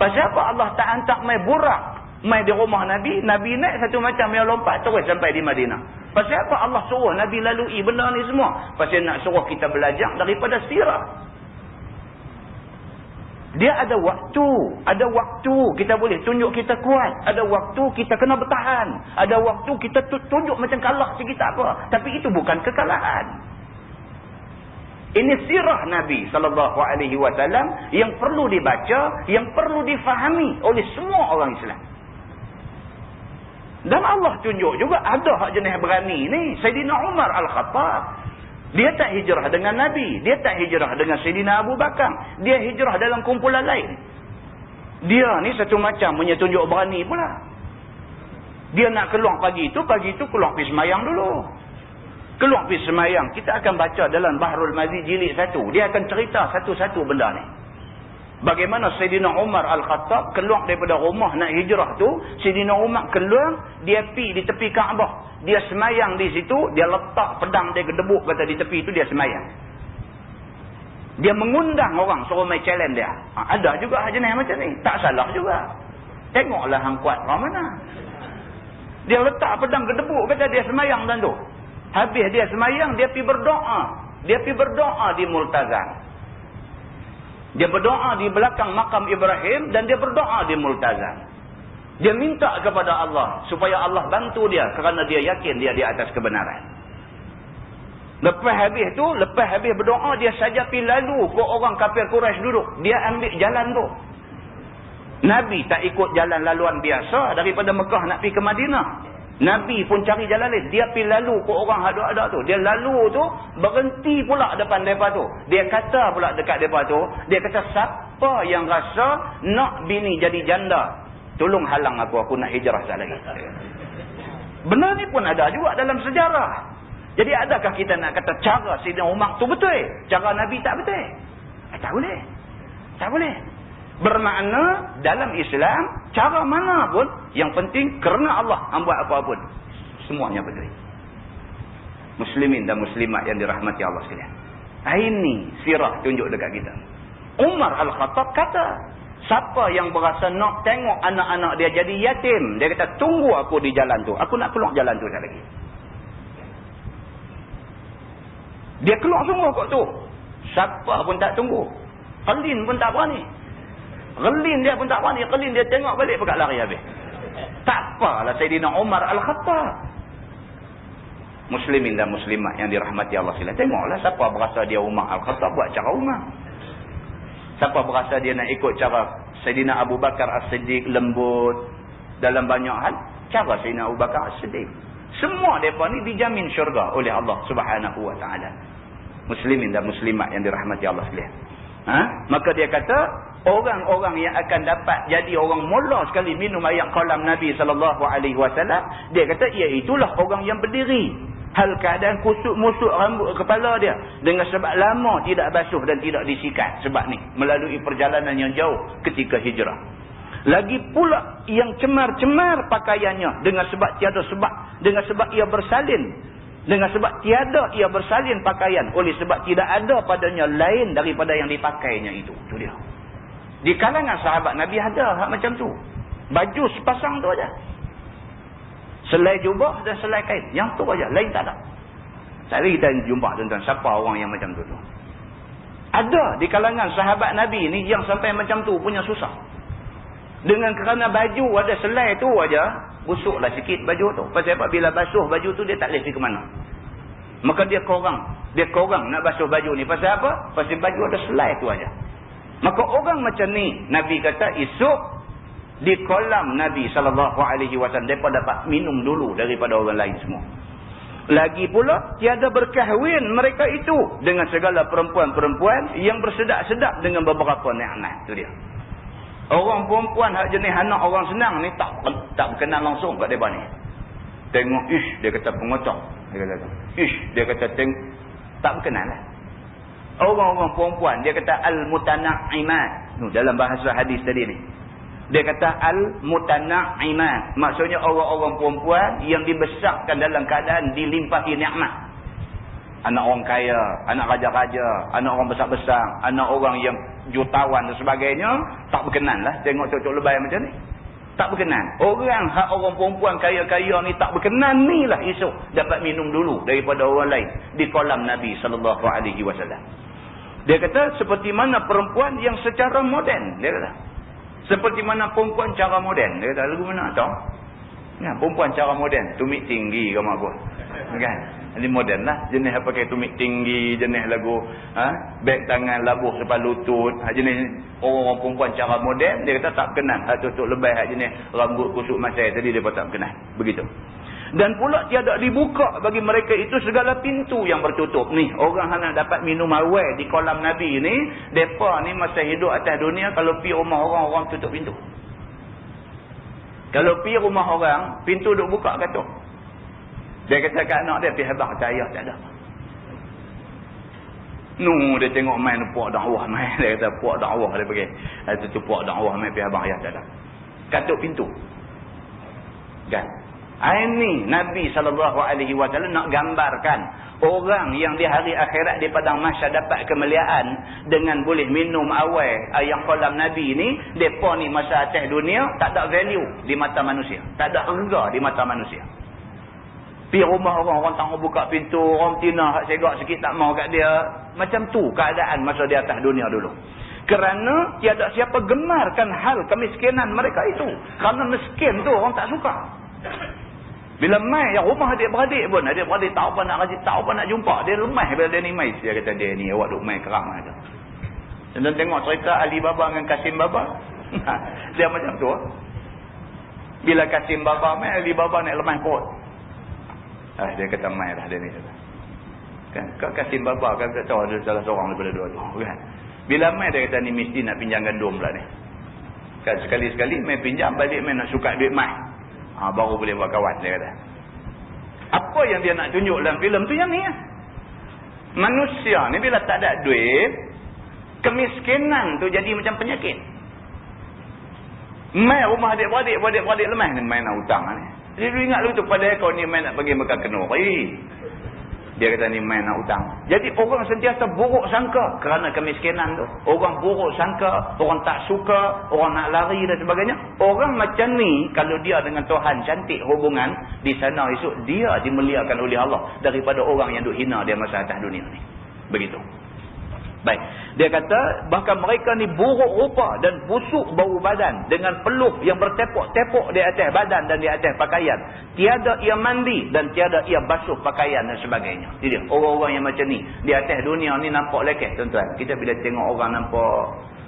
A: Pasal apa Allah tak hantar mai burak, mai di rumah Nabi, Nabi naik satu macam yang lompat terus sampai di Madinah. Pasal apa Allah suruh Nabi lalui benda ni semua? Pasal nak suruh kita belajar daripada sirah. Dia ada waktu kita boleh tunjuk kita kuat, ada waktu kita kena bertahan, ada waktu kita tunjuk macam kalah sikit tak apa, tapi itu bukan kekalahan. Ini sirah Nabi SAW yang perlu dibaca, yang perlu difahami oleh semua orang Islam. Dan Allah tunjuk juga ada hak jenis berani ni. Sayyidina Umar Al-Khattab, dia tak hijrah dengan Nabi. Dia tak hijrah dengan Sayyidina Abu Bakar. Dia hijrah dalam kumpulan lain.
B: Dia ni satu macam punya tunjuk berani pula. Dia nak keluar pagi tu keluar pergi semayang dulu. Keluar pergi semayang, kita akan baca dalam Bahrul Mazid jilid 1. Dia akan cerita satu-satu benda ni. Bagaimana Sayyidina Umar Al-Khattab keluar daripada rumah nak hijrah tu. Sayyidina Umar keluar, dia pergi di tepi Kaabah. Dia semayang di situ, dia letak pedang dia gedebuk kata di tepi itu, dia semayang. Dia mengundang orang suruh main challenge dia. Ada juga jenis macam ni. Tak salah juga. Tengoklah hang kuat orang mana. Dia letak pedang gedebuk kata dia semayang dan tu. Habis dia semayang, dia pergi berdoa. Dia pergi berdoa di Multazam. Dia berdoa di belakang makam Ibrahim dan dia berdoa di Multazam. Dia minta kepada Allah supaya Allah bantu dia kerana dia yakin dia di atas kebenaran. Lepas habis berdoa, dia saja pergi lalu ke orang kafir Quraisy duduk. Dia ambil jalan tu. Nabi tak ikut jalan laluan biasa daripada Mekah nak pergi ke Madinah. Nabi pun cari jalan lain. Dia pergi lalu ke orang ada tu. Dia lalu tu, berhenti pula depan mereka tu. Dia kata pula dekat mereka tu, dia kata, siapa yang rasa nak bini jadi janda, tolong halang aku nak hijrah sekali lagi. Benar ni pun ada juga dalam sejarah. Jadi adakah kita nak kata cara Sayyidina Umar tu betul? Cara Nabi tak betul? Tak boleh. Tak boleh. Bermakna dalam Islam, cara mana pun, yang penting kerana Allah buat apa pun, semuanya betul. Muslimin dan muslimat yang dirahmati Allah sekalian. Ini sirah tunjuk dekat kita. Umar Al-Khattab kata, siapa yang berasa nak tengok anak-anak dia jadi yatim, dia kata, tunggu aku di jalan tu. Aku nak keluar jalan tu sekali lagi. Dia keluar semua kat tu. Siapa pun tak tunggu. Khalin pun tak berani. Khalin dia pun tak berani. Khalin dia tengok balik pekat lari habis. Tak apalah Sayyidina Umar Al-Khattab. Muslimin dan muslimat yang dirahmati Allah sekalian. Tengoklah siapa berasa dia Umar Al-Khattab buat cara Umar. Siapa berasa dia nak ikut cara Sayyidina Abu Bakar As-Siddiq lembut dalam banyak hal. Cara Sayyidina Abu Bakar As-Siddiq. Semua mereka ni dijamin syurga oleh Allah Subhanahu wa ta'ala. Muslimin dan muslimat yang dirahmati Allah sekalian. Maka dia kata, orang-orang yang akan dapat jadi orang mula sekali minum air kolam Nabi SAW, dia kata, iaitulah orang yang berdiri. Hal keadaan kusut-musut rambut kepala dia. Dengan sebab lama tidak basuh dan tidak disikat. Sebab ni, melalui perjalanan yang jauh ketika hijrah. Lagi pula yang cemar-cemar pakaiannya dengan sebab tiada sebab, dengan sebab ia bersalin, dengan sebab tiada ia bersalin pakaian, oleh sebab tidak ada padanya lain daripada yang dipakainya itu. Itu dia. Di kalangan sahabat Nabi ada hak macam tu. Baju sepasang tu aja. Selai jubah dan selai kain. Yang tu aja, lain tak ada. Tadi kita jumpa tuan-tuan, siapa orang yang macam tu tu? Ada di kalangan sahabat Nabi ni yang sampai macam tu punya susah. Dengan kerana baju ada selai tu aja, busuklah sikit baju tu. Pasal apa? Bila basuh baju tu dia tak boleh pergi ke mana. Maka dia korang nak basuh baju ni. Pasal apa? Pasal baju ada selai tu aja. Maka orang macam ni, Nabi kata esok di kolam Nabi SAW mereka dapat minum dulu daripada orang lain semua. Lagi pula tiada berkahwin mereka itu dengan segala perempuan-perempuan yang bersedak-sedap dengan beberapa nikmat. Itu dia. Orang perempuan hak jenis anak orang senang ni tak berkenan langsung kat depan ni. Tengok dia kata pengotak. Dia kata dia kata tak berkenan lah. Orang-orang perempuan dia kata al-mutanaimat. Dalam bahasa hadis tadi ni. Dia kata al-mutanaimat. Maksudnya orang-orang perempuan yang dibesarkan dalam keadaan dilimpahi nikmat. Anak orang kaya, anak raja-raja, anak orang besar-besar, anak orang yang jutawan dan sebagainya, tak berkenan lah tengok cocok lebay macam ni. Tak berkenan. Orang perempuan kaya-kaya ni tak berkenan ni lah esok dapat minum dulu daripada orang lain di kolam Nabi SAW. Dia kata seperti mana perempuan yang secara moden. Dia kata seperti mana perempuan cara moden. Dia kata lagu mana tahu? Ya, perempuan cara moden, tumit tinggi ke mak gua. Kan? Ini moden lah. Jenis pakai tumit tinggi, jenis lagu beg tangan labuh sepan lutut. Jenis orang-orang perempuan cara moden, dia kata tak berkenan. Tutup lebay jenis rambut kusuk masai tadi dia pun tak berkenan. Begitu. Dan pula tiada dibuka bagi mereka itu segala pintu yang bertutup. Ni, orang nak dapat minum awal di kolam Nabi ni, mereka ni masa hidup atas dunia, kalau pergi rumah orang, orang tutup pintu. Kalau pergi rumah orang, pintu duk buka katuk. Dia kata kat anak dia, pergi habang kata ayah tak ada. Dia tengok main puak dakwah main. Dia kata puak dakwah dia pergi. Itu puak dakwah main pergi habang ayah tak ada. Katuk pintu. Kan? Ini Nabi SAW nak gambarkan orang yang di hari akhirat di padang mahsyar dapat kemuliaan dengan boleh minum awal yang kolam Nabi ni, depa ni masa atas dunia tak ada value di mata manusia, tak ada harga di mata manusia. Pergi rumah orang tak mau buka pintu, orang tina hak segak sikit tak mau kat dia. Macam tu keadaan masa di atas dunia dulu. Kerana tiada siapa gemarkan hal kemiskinan mereka itu. Kerana miskin tu orang tak suka. Bila mai yang rumah adik-beradik pun, adik-beradik tak apa nak rajin, tak apa nak jumpa. Dia lemah bila dia ni mai. Dia kata dia ni awak duk mai keram aja. Dan tengok cerita Ali Baba dengan Kasim Baba. Dia macam tu. Bila Kasim Baba mai, Ali Baba nak lemah perut. Dia kata mai dah dia ni. Kan Kasim Baba kan tak tahu ada salah seorang daripada dua tu kan. Bila mai dia kata ni mesti nak pinjam gandum pula ni. Kan sekali-sekali mai pinjam balik mai nak sukat duit mai. Baru boleh buat kawan, dia kata. Apa yang dia nak tunjuk dalam filem tu yang ni. Manusia ni bila tak ada duit, kemiskinan tu jadi macam penyakit. Mai rumah adik-beradik, adik-beradik lemah ni main nak hutang ni. Dia ingat lu tu pada kau ni main nak pergi Mekah Kenuri. Dia kata ni main nak hutang. Jadi orang sentiasa buruk sangka kerana kemiskinan tu. Orang buruk sangka, orang tak suka, orang nak lari dan sebagainya. Orang macam ni, kalau dia dengan Tuhan cantik hubungan, di sana esok dia dimuliakan oleh Allah daripada orang yang duk hina dia masa atas dunia ni. Begitu. Baik. Dia kata bahkan mereka ni buruk rupa dan busuk bau badan dengan peluh yang bertepuk-tepuk di atas badan dan di atas pakaian. Tiada ia mandi dan tiada ia basuh pakaian dan sebagainya. Jadi orang-orang yang macam ni di atas dunia ni nampak lekeh tuan-tuan. Kita bila tengok orang nampak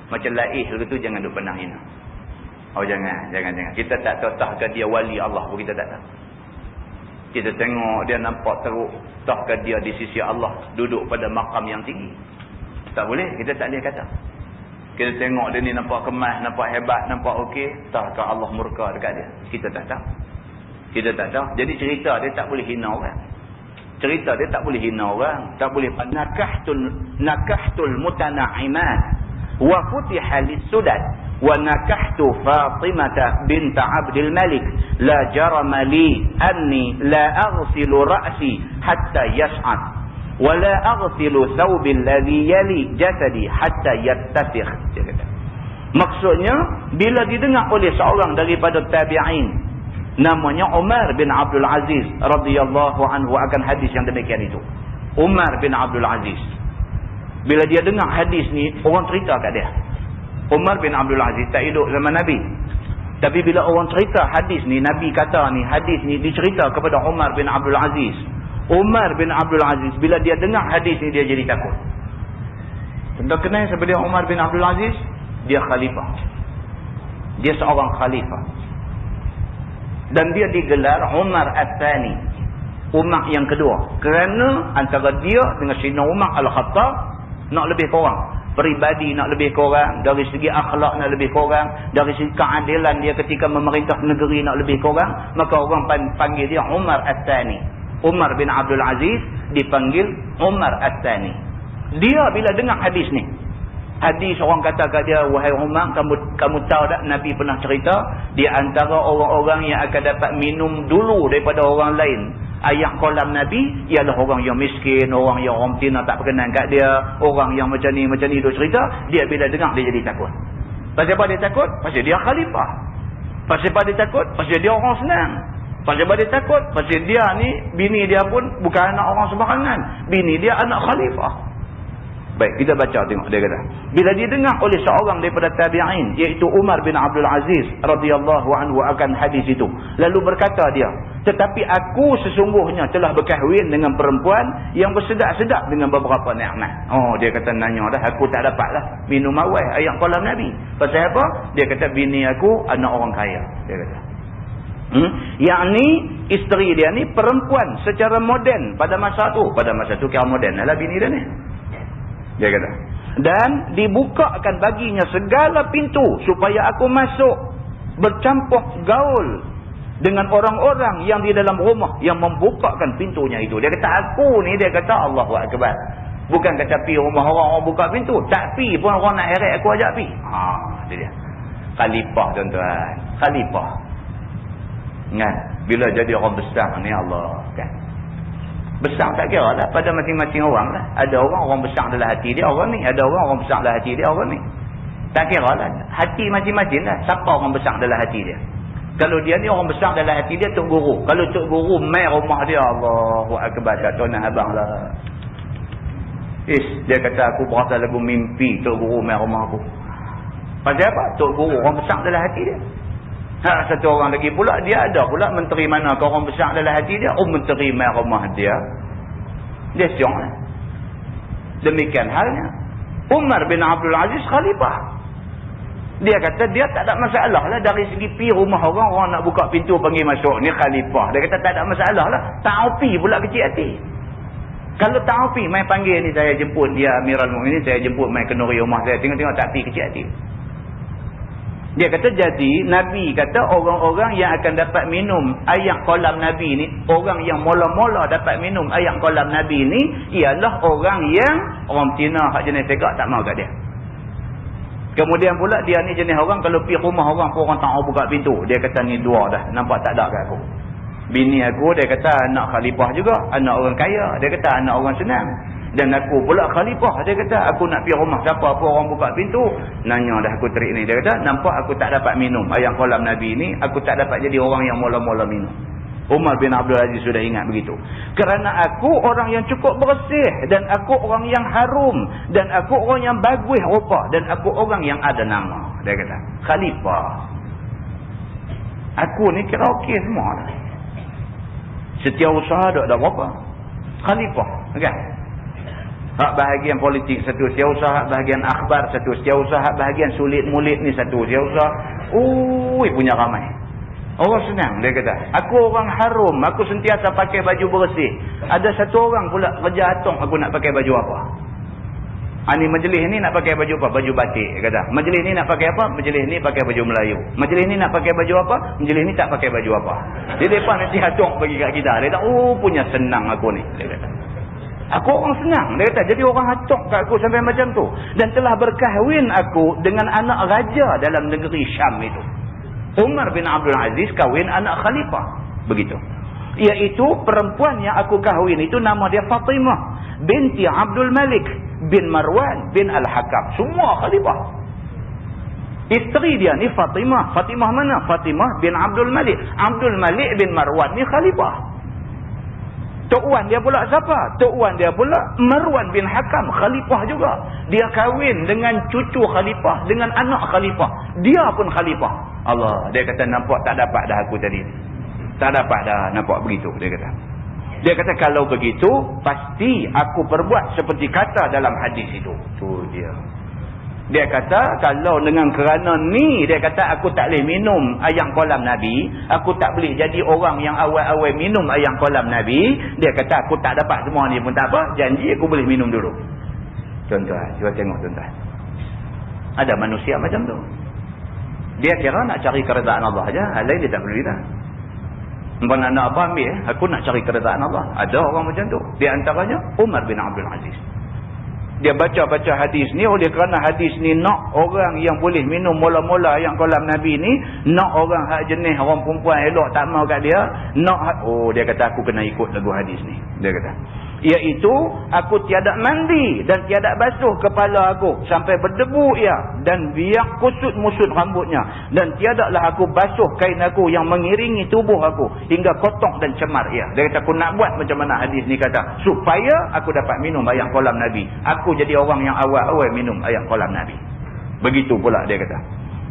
B: macam laih gitu jangan duk pernah hina. Jangan. Kita tak tahu tahkah dia wali Allah pun kita tak tahu. Kita tengok dia nampak teruk tahkah dia di sisi Allah duduk pada makam yang tinggi. Tak boleh, kita tak boleh kata. Kita tengok dia ni nampak kemas, nampak hebat, nampak okey, tahkah Allah murka dekat dia. Kita tak tahu. Jadi cerita dia tak boleh hina orang. Cerita dia tak boleh hina orang. Tak boleh. Nakahtul mutana'imat wa futiha lis-sudad wa nakahtu Fatimah bint Abdul Malik la jarama li anni la aghsilu ra'si hatta yas'ad wala aghsilu thawbi alladhi yali jasadi hatta yattasikh. Maksudnya bila didengar oleh seorang daripada tabi'in namanya Umar bin Abdul Aziz radhiyallahu anhu akan hadis yang demikian itu. Umar bin Abdul Aziz bila dia dengar hadis ni, orang cerita kat dia. Umar bin Abdul Aziz tak hidup zaman Nabi. Tapi bila orang cerita hadis ni, Nabi kata ni, hadis ni dicerita kepada Umar bin Abdul Aziz. Umar bin Abdul Aziz bila dia dengar hadis ni dia jadi takut. Tentang kenal siapa dia Umar bin Abdul Aziz? Dia khalifah. Dia seorang khalifah. Dan dia digelar Umar Al-Thani. Umar yang kedua. Kerana antara dia dengan Sayyidina Umar Al-Khattab nak lebih kurang. Peribadi nak lebih kurang. Dari segi akhlak nak lebih kurang. Dari segi keadilan dia ketika memerintah negeri nak lebih kurang. Maka orang panggil dia Umar Al-Thani. Umar bin Abdul Aziz dipanggil Umar Al-Thani. Dia bila dengar hadis ni, hadis orang kata kat dia, wahai Umar, kamu tahu tak Nabi pernah cerita di antara orang-orang yang akan dapat minum dulu daripada orang lain air kolam Nabi ialah orang yang miskin, orang yang orang tina tak berkenan kat dia, orang yang macam ni dia cerita. Dia bila dengar dia jadi takut. Pasal apa dia takut? Pasal dia khalifah. Pasal apa dia takut? Pasal dia orang senang. Pasal apa dia takut? Pasal dia ni, bini dia pun bukan anak orang sembarangan. Bini dia anak khalifah. Baik, kita baca tengok dia kata. Bila dia dengar oleh seorang daripada tabi'in, iaitu Umar bin Abdul Aziz radhiyallahu anhu akan hadis itu. Lalu berkata dia, tetapi aku sesungguhnya telah berkahwin dengan perempuan yang bersedak-sedak dengan beberapa nikmat. Dia kata nanya dah, aku tak dapatlah minum awal ayat kolam Nabi. Pasal apa? Dia kata bini aku anak orang kaya. Dia kata. Yakni isteri dia ni perempuan secara moden pada masa tu. Pada masa tu kira moden lah bini dia ni. Dia kata. Dan dibukakan baginya segala pintu supaya aku masuk bercampur gaul dengan orang-orang yang di dalam rumah yang membukakan pintunya itu. Dia kata aku ni, dia kata Allahu Akbar. Bukan kata pi rumah orang buka pintu. Tak pi pun orang nak heret aku ajak pi. Itu dia. Khalifah tuan-tuan. Khalifah. Kan? Bila jadi orang besar ni Allah kan. Besar tak kira lah pada masing-masing orang lah. Ada orang besar dalam hati dia orang ni. Ada orang besar dalam hati dia orang ni. Tak kira lah. Hati masing-masing lah. Siapa orang besar dalam hati dia? Kalau dia ni orang besar dalam hati dia Tok Guru. Kalau Tok Guru main rumah dia Allahu Akbar kat tuan abang lah. Dia kata aku berasa lagu mimpi Tok Guru main rumah aku. Pasal apa? Tok Guru orang besar dalam hati dia. Satu orang lagi pula, dia ada pula menteri mana ke orang besar dalam hati dia. Menteri main rumah dia. Dia siang lah. Demikian halnya Umar bin Abdul Aziz khalifah. Dia kata dia tak ada masalah lah dari segi pi rumah orang nak buka pintu panggil masuk. Ni khalifah. Dia kata tak ada masalah lah. Tak pi pula kecil hati. Kalau tak pi, mai panggil ni saya jemput dia Amirul Mukminin, saya jemput mai kenuri rumah saya. Tengok-tengok tak pi kecil hati. Dia kata jadi Nabi kata orang-orang yang akan dapat minum air kolam Nabi ni, orang yang mula-mula dapat minum air kolam Nabi ni ialah orang yang orang betina hak jenis tegak tak mau kat dia. Kemudian pula dia ni jenis orang kalau pergi rumah orang pun orang tak mau buka pintu. Dia kata ni dua dah, nampak tak ada kat aku. Bini aku dia kata anak khalifah juga, anak orang kaya. Dia kata anak orang senang. Dan aku pula khalifah. Dia kata aku nak pergi rumah siapa apa orang buka pintu. Nanya dah aku terik ni. Dia kata nampak aku tak dapat minum air kolam Nabi ni. Aku tak dapat jadi orang yang mula-mula minum. Umar bin Abdul Aziz sudah ingat begitu. Kerana aku orang yang cukup bersih. Dan aku orang yang harum. Dan aku orang yang bagus rupa. Dan aku orang yang ada nama. Dia kata khalifah. Aku ni kira okey semua lah. Setiausaha tak ada apa. Khalifah. Kan? Hak bahagian politik satu, setiausaha bahagian akhbar satu, setiausaha bahagian sulit mulit ni satu, setiausaha punya ramai. Orang senang dia kata. Aku orang harum, aku sentiasa pakai baju bersih. Ada satu orang pula kerja atong aku nak pakai baju apa? Ni majlis ni nak pakai baju apa? Baju batik kata. Majlis ni nak pakai apa? Majlis ni pakai baju Melayu. Majlis ni nak pakai baju apa? Majlis ni tak pakai baju apa. Dia depan nanti atong bagi kat kita. Dia kata punya senang aku ni. Dia kata. Aku orang senang. Dia kata jadi orang hatok kat aku sampai macam tu. Dan telah berkahwin aku dengan anak raja dalam negeri Syam itu. Umar bin Abdul Aziz kahwin anak khalifah. Begitu. Iaitu perempuan yang aku kahwin itu nama dia Fatimah binti Abdul Malik bin Marwan bin Al-Hakam. Semua khalifah. Isteri dia ni Fatimah. Fatimah mana? Fatimah bin Abdul Malik. Abdul Malik bin Marwan ni khalifah. Tok Wan dia pula siapa? Tok Wan dia pula Marwan bin Hakam, khalifah juga. Dia kahwin dengan cucu khalifah, dengan anak khalifah. Dia pun khalifah. Allah, dia kata nampak tak dapat dah aku tadi. Tak dapat dah nampak begitu, dia kata. Dia kata kalau begitu, pasti aku perbuat seperti kata dalam hadis itu. Tu dia. Dia kata kalau dengan kerana ni dia kata aku tak boleh minum air kolam Nabi, aku tak boleh jadi orang yang awal-awal minum air kolam Nabi. Dia kata aku tak dapat semua ni pun tak apa, janji aku boleh minum dulu. Tuan-tuan, cuba tengok tuan-tuan. Ada manusia macam tu. Dia kira nak cari keredaan Allah aja, hal lain dia tak peduli dah. Bukan nak apa ambil, aku nak cari keredaan Allah. Ada orang macam tu. Di antaranya Umar bin Abdul Aziz. Dia baca-baca hadis ni oleh kerana hadis ni nak orang yang boleh minum mula-mula yang kolam Nabi ni, nak orang hak jenis orang perempuan elok tak mau kat dia, nak dia kata aku kena ikut lagu hadis ni. Dia kata iaitu aku tiada mandi dan tiada basuh kepala aku sampai berdebu ia dan biar kusut-musut rambutnya dan tiadalah aku basuh kain aku yang mengiringi tubuh aku hingga kotor dan cemar ia. Dia kata aku nak buat macam mana hadis ni kata supaya aku dapat minum air kolam Nabi. Aku jadi orang yang awal-awal minum air kolam Nabi. Begitu pula dia kata.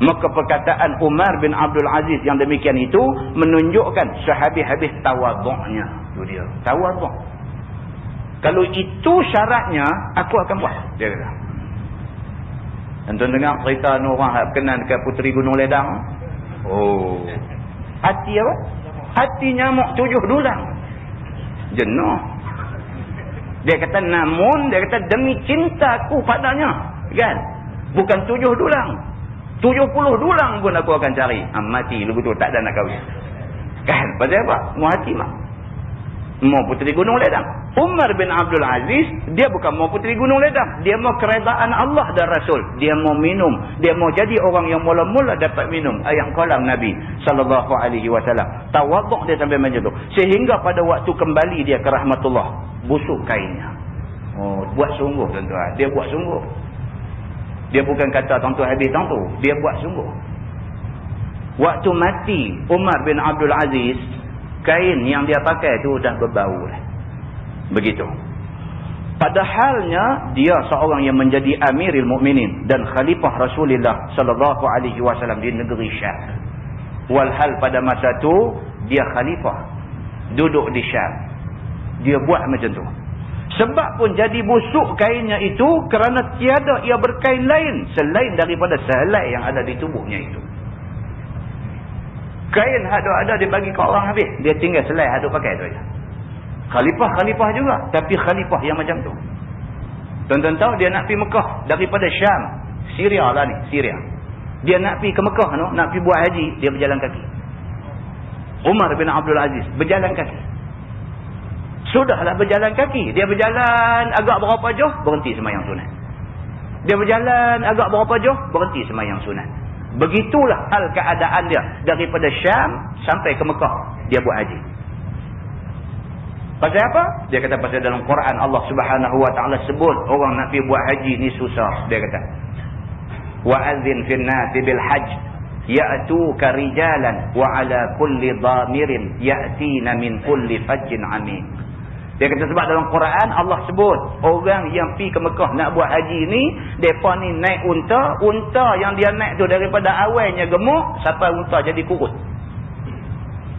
B: Maka perkataan Umar bin Abdul Aziz yang demikian itu menunjukkan sehabis-habis tawaduknya. Itu dia. Tawaduk. Kalau itu syaratnya, aku akan buat. Dia kata. Tuan dengar cerita orang yang berkenan dekat Puteri Gunung Ledang. Hati apa? Hati nyamuk 7 dulang. Jenuh. Dia kata namun, dia kata demi cintaku padanya. Kan? Bukan 7 dulang. 70 dulang pun aku akan cari. Mati lu betul tak ada nak kahwin. Kan? Pasal apa? Mau hati mak. Mau puteri Gunung Ledang. Umar bin Abdul Aziz, dia bukan mau puteri Gunung Ledang. Dia mau keredaan Allah dan Rasul. Dia mau minum. Dia mau jadi orang yang mula-mula dapat minum ayat kalam Nabi SAW. Tawaduk dia sampai macam tu. Sehingga pada waktu kembali dia ke rahmatullah, busuk kainnya. Oh, buat sungguh tuan-tuan. Dia buat sungguh. Dia bukan kata tuan-tuan habis tu. Dia buat sungguh. Waktu mati Umar bin Abdul Aziz, kain yang dia pakai tu dah berbau dah. Begitu. Padahalnya dia seorang yang menjadi Amirul Mukminin dan Khalifah Rasulullah sallallahu alaihi wasallam di negeri Syam. Walhal pada masa tu dia khalifah duduk di Syam. Dia buat macam tu. Sebab pun jadi busuk kainnya itu kerana tiada ia berkain lain selain daripada sehelai yang ada di tubuhnya itu. Kain ada dibagi ke orang habis. Dia tinggal selai ada pakai tu aja. Khalifah juga. Tapi khalifah yang macam tu. Tuan-tuan tahu dia nak pergi Mekah. Daripada Syam. Syria lah ni. Syria. Dia nak pergi ke Mekah tu. Nak pergi buat haji. Dia berjalan kaki. Umar bin Abdul Aziz. Berjalan kaki. Sudahlah berjalan kaki. Dia berjalan agak berapa jauh. Berhenti sembahyang sunat. Dia berjalan agak berapa jauh. Berhenti sembahyang sunat. Begitulah hal keadaan dia. Daripada Syam sampai ke Mekah. Dia buat haji. Pasal apa? Dia kata pasal dalam Quran Allah Subhanahu Wa Taala sebut orang nak pergi buat haji ni susah. Dia kata wa'adzin fin nasi bil hajj ya'tuka rijalan wa ala kulli dhamirin ya'tina min kulli fajjin amik. Dia kata sebab dalam Quran Allah sebut orang yang pergi ke Mekah nak buat haji ni, depa ni naik unta yang dia naik tu daripada awalnya gemuk sampai unta jadi kurus.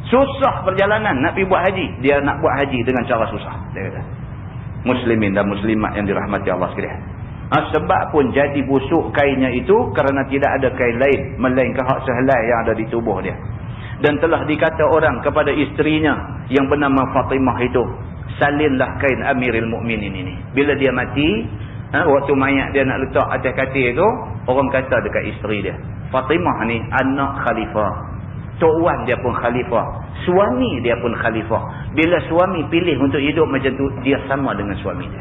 B: Susah perjalanan nak pergi buat haji. Dia nak buat haji dengan cara susah. Dia kata. Muslimin dan muslimat yang dirahmati Allah sekalian. Sebab pun jadi busuk kainnya itu kerana tidak ada kain lain melainkan hak sehelai yang ada di tubuh dia. Dan telah dikata orang kepada isterinya yang bernama Fatimah itu, salinlah kain Amirul Mukminin ini. Bila dia mati, waktu mayat dia nak letak atas katil itu, orang kata dekat isteri dia, Fatimah ni anak khalifah. Tok Wan dia pun khalifah. Suami dia pun khalifah. Bila suami pilih untuk hidup macam tu, dia sama dengan suami dia.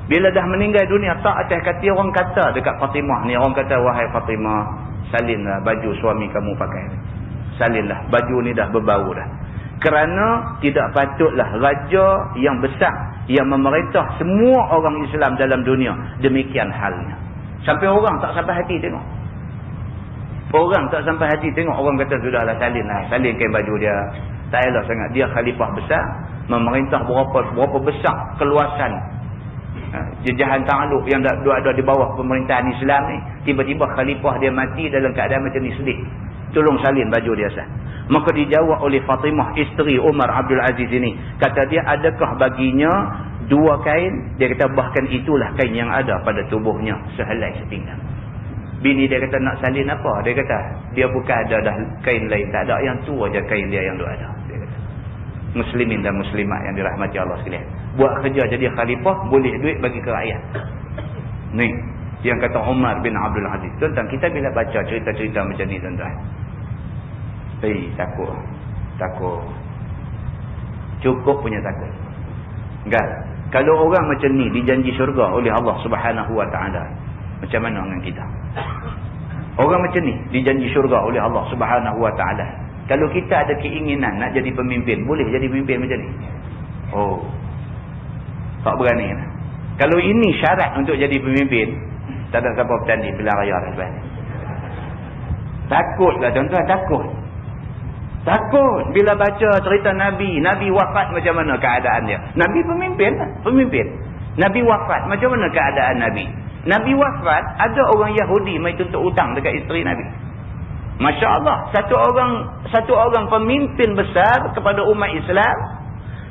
B: Bila dah meninggal dunia, tak atas katil, orang kata dekat Fatimah ni, orang kata, wahai Fatimah, salinlah baju suami kamu pakai. Salinlah, baju ni dah berbau dah. Kerana tidak patutlah raja yang besar, yang memerintah semua orang Islam dalam dunia, demikian halnya. Sampai orang tak sampai hati tengok. Orang tak sampai hati tengok, orang kata sudahlah salinlah, salin kain baju dia. Tak elok sangat. Dia khalifah besar, memerintah berapa besar keluasan jejahan ta'aluk yang ada di bawah pemerintahan Islam ni. Tiba-tiba khalifah dia mati dalam keadaan macam ni, sedih. Tolong salin baju dia sah. Maka dijawab oleh Fatimah, isteri Umar Abdul Aziz ini. Kata dia, adakah baginya 2 kain? Dia kata bahkan itulah kain yang ada pada tubuhnya, sehelai sepinggang. Bini dia kata nak salin apa? Dia kata dia bukan ada dah kain lain, tak ada, yang tu aja kain dia yang ada. Dia kata. Muslimin dan muslimat yang dirahmati Allah sekalian. Buat kerja jadi khalifah, boleh duit bagi ke rakyat. Ni yang kata Umar bin Abdul Aziz. Tuan-tuan, kita bila baca cerita-cerita macam ni tuan-tuan, takut. Cukup punya takut. Enggak. Kalau orang macam ni dijanji syurga oleh Allah Subhanahu Wa Taala, macam mana dengan kita? Orang macam ni dijanji syurga oleh Allah Subhanahu Wa Taala. Kalau kita ada keinginan nak jadi pemimpin, boleh jadi pemimpin macam ni? Oh. Tak berani kan? Kalau ini syarat untuk jadi pemimpin, tak ada siapa bertanding pilihan raya dah sebab ni. Takutlah tuan-tuan, takut bila baca cerita Nabi wafat macam mana keadaan dia. Nabi pemimpin. Nabi wafat macam mana keadaan Nabi wafat, ada orang Yahudi mai tuntut hutang dekat isteri Nabi. Masya Allah, satu orang pemimpin besar kepada umat Islam,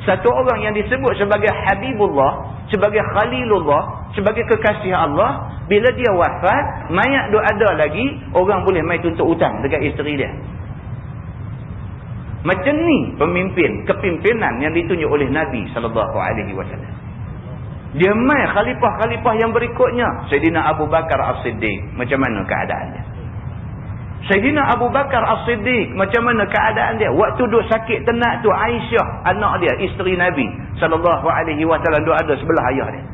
B: satu orang yang disebut sebagai Habibullah, sebagai Khalilullah, sebagai kekasih Allah, bila dia wafat, mayat tu ada lagi, orang boleh mai tuntut hutang dekat isteri dia. Macam ni kepimpinan yang ditunjuk oleh Nabi SAW. Dia mai khalifah-khalifah yang berikutnya. Sayyidina Abu Bakar As-Siddiq, macam mana keadaan dia? Sayyidina Abu Bakar As-Siddiq, macam mana keadaan dia? Waktu duk sakit tenat tu, Aisyah, anak dia, isteri Nabi SAW, duk ada sebelah ayah dia.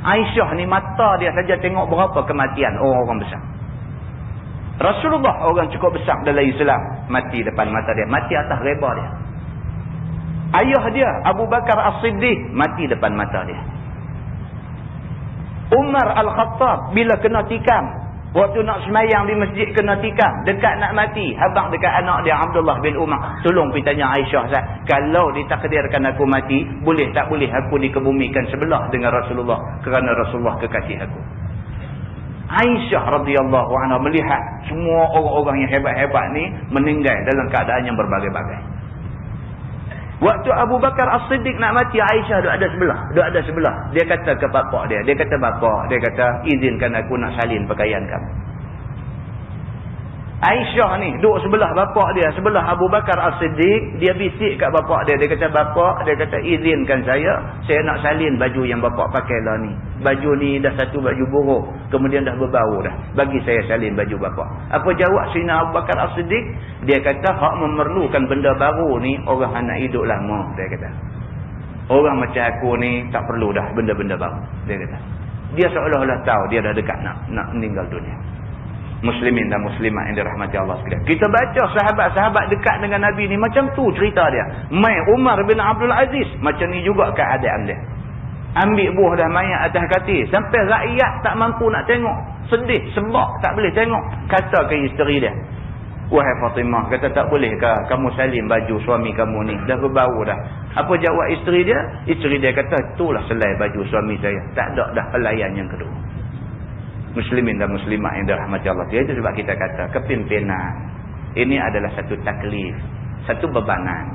B: Aisyah ni mata dia saja tengok berapa kematian orang-orang besar. Rasulullah, orang cukup besar dalam Islam, mati depan mata dia, mati atas reba dia. Ayah dia, Abu Bakar As-Siddiq, mati depan mata dia. Umar Al-Khattab bila kena tikam, waktu nak semayang di masjid kena tikam, dekat nak mati, habang dekat anak dia Abdullah bin Umar, tolong pergi tanya Aisyah, kalau ditakdirkan aku mati, boleh tak boleh aku dikebumikan sebelah dengan Rasulullah, kerana Rasulullah kekasih aku. Aisyah radhiyallahu anha melihat semua orang-orang yang hebat-hebat ni meninggal dalam keadaan yang berbagai-bagai. Waktu Abu Bakar As-Siddiq nak mati, Aisyah duk ada sebelah. Dia kata ke bapak dia, bapak, izinkan aku nak salin pakaian kamu. Aisyah ni duduk sebelah bapak dia, sebelah Abu Bakar As-Siddiq. Dia bisik kat bapak dia, bapak, izinkan saya nak salin baju yang bapak pakai lah ni. Baju ni dah satu baju buruk, kemudian dah berbau dah. Bagi saya salin baju bapak. Apa jawab Sayyidina Abu Bakar As-Siddiq? Dia kata, hak memerlukan benda baru ni orang anak hidup lama. Dia kata, orang macam aku ni tak perlu dah benda-benda baru. Dia kata, dia seolah-olah tahu dia dah dekat nak meninggal dunia. Muslimin dan muslimat yang dirahmati Allah sekalian. Kita baca sahabat-sahabat dekat dengan Nabi ni macam tu cerita dia. Mai Umar bin Abdul Aziz, macam ni juga keadaan dia. Ambil buah dah mayat atas katil, sampai rakyat tak mampu nak tengok. Sedih, sebab tak boleh tengok. Kata ke isteri dia, wahai Fatimah, kata tak bolehkah kamu salin baju suami kamu ni, dah berbau dah. Apa jawab isteri dia? Isteri dia kata, itulah selai baju suami saya, tak ada dah pelayan yang kedua. Muslimin dan muslimat yang dirahmati Allah. Itu sebab kita kata kepimpinan ini adalah satu taklif, satu bebanan.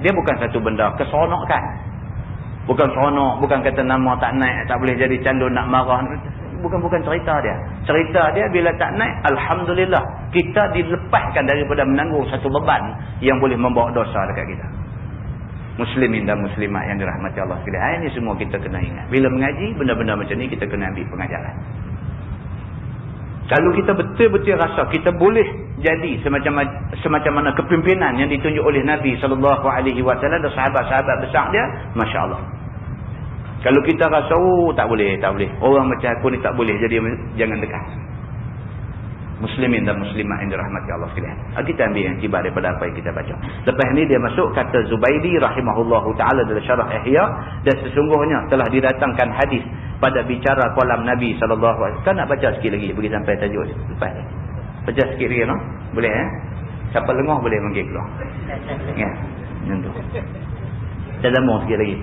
B: Dia bukan satu benda keseronokan. Bukan seronok, bukan kata nama tak naik, tak boleh jadi candu nak marah. Bukan cerita dia. Cerita dia bila tak naik, alhamdulillah, kita dilepaskan daripada menanggung satu beban yang boleh membawa dosa dekat kita. Muslimin dan muslimat yang dirahmati Allah sekalian. Ini semua kita kena ingat. Bila mengaji benda-benda macam ni, kita kena ambil pengajaran. Kalau kita betul-betul rasa kita boleh jadi semacam mana kepimpinan yang ditunjuk oleh Nabi SAW dan sahabat-sahabat besar dia, Masya Allah. Kalau kita rasa, tak boleh, orang macam aku ni tak boleh, jadi jangan dekat. Muslimin dan muslimat yang dirahmati Allah sekalian. Kita ambil yang tiba daripada apa yang kita baca. Lepas ni dia masuk kata Zubaidi rahimahullahu ta'ala dalam syarah Ihya, dan sesungguhnya telah didatangkan hadis pada bicara kolam Nabi SAW. Kan nak baca sikit lagi, pergi sampai tajuk lepas ni. Baca sikit lagi, no? Boleh Siapa lengah boleh manggil keluar. Ya, macam tu. Kita sambung sikit lagi.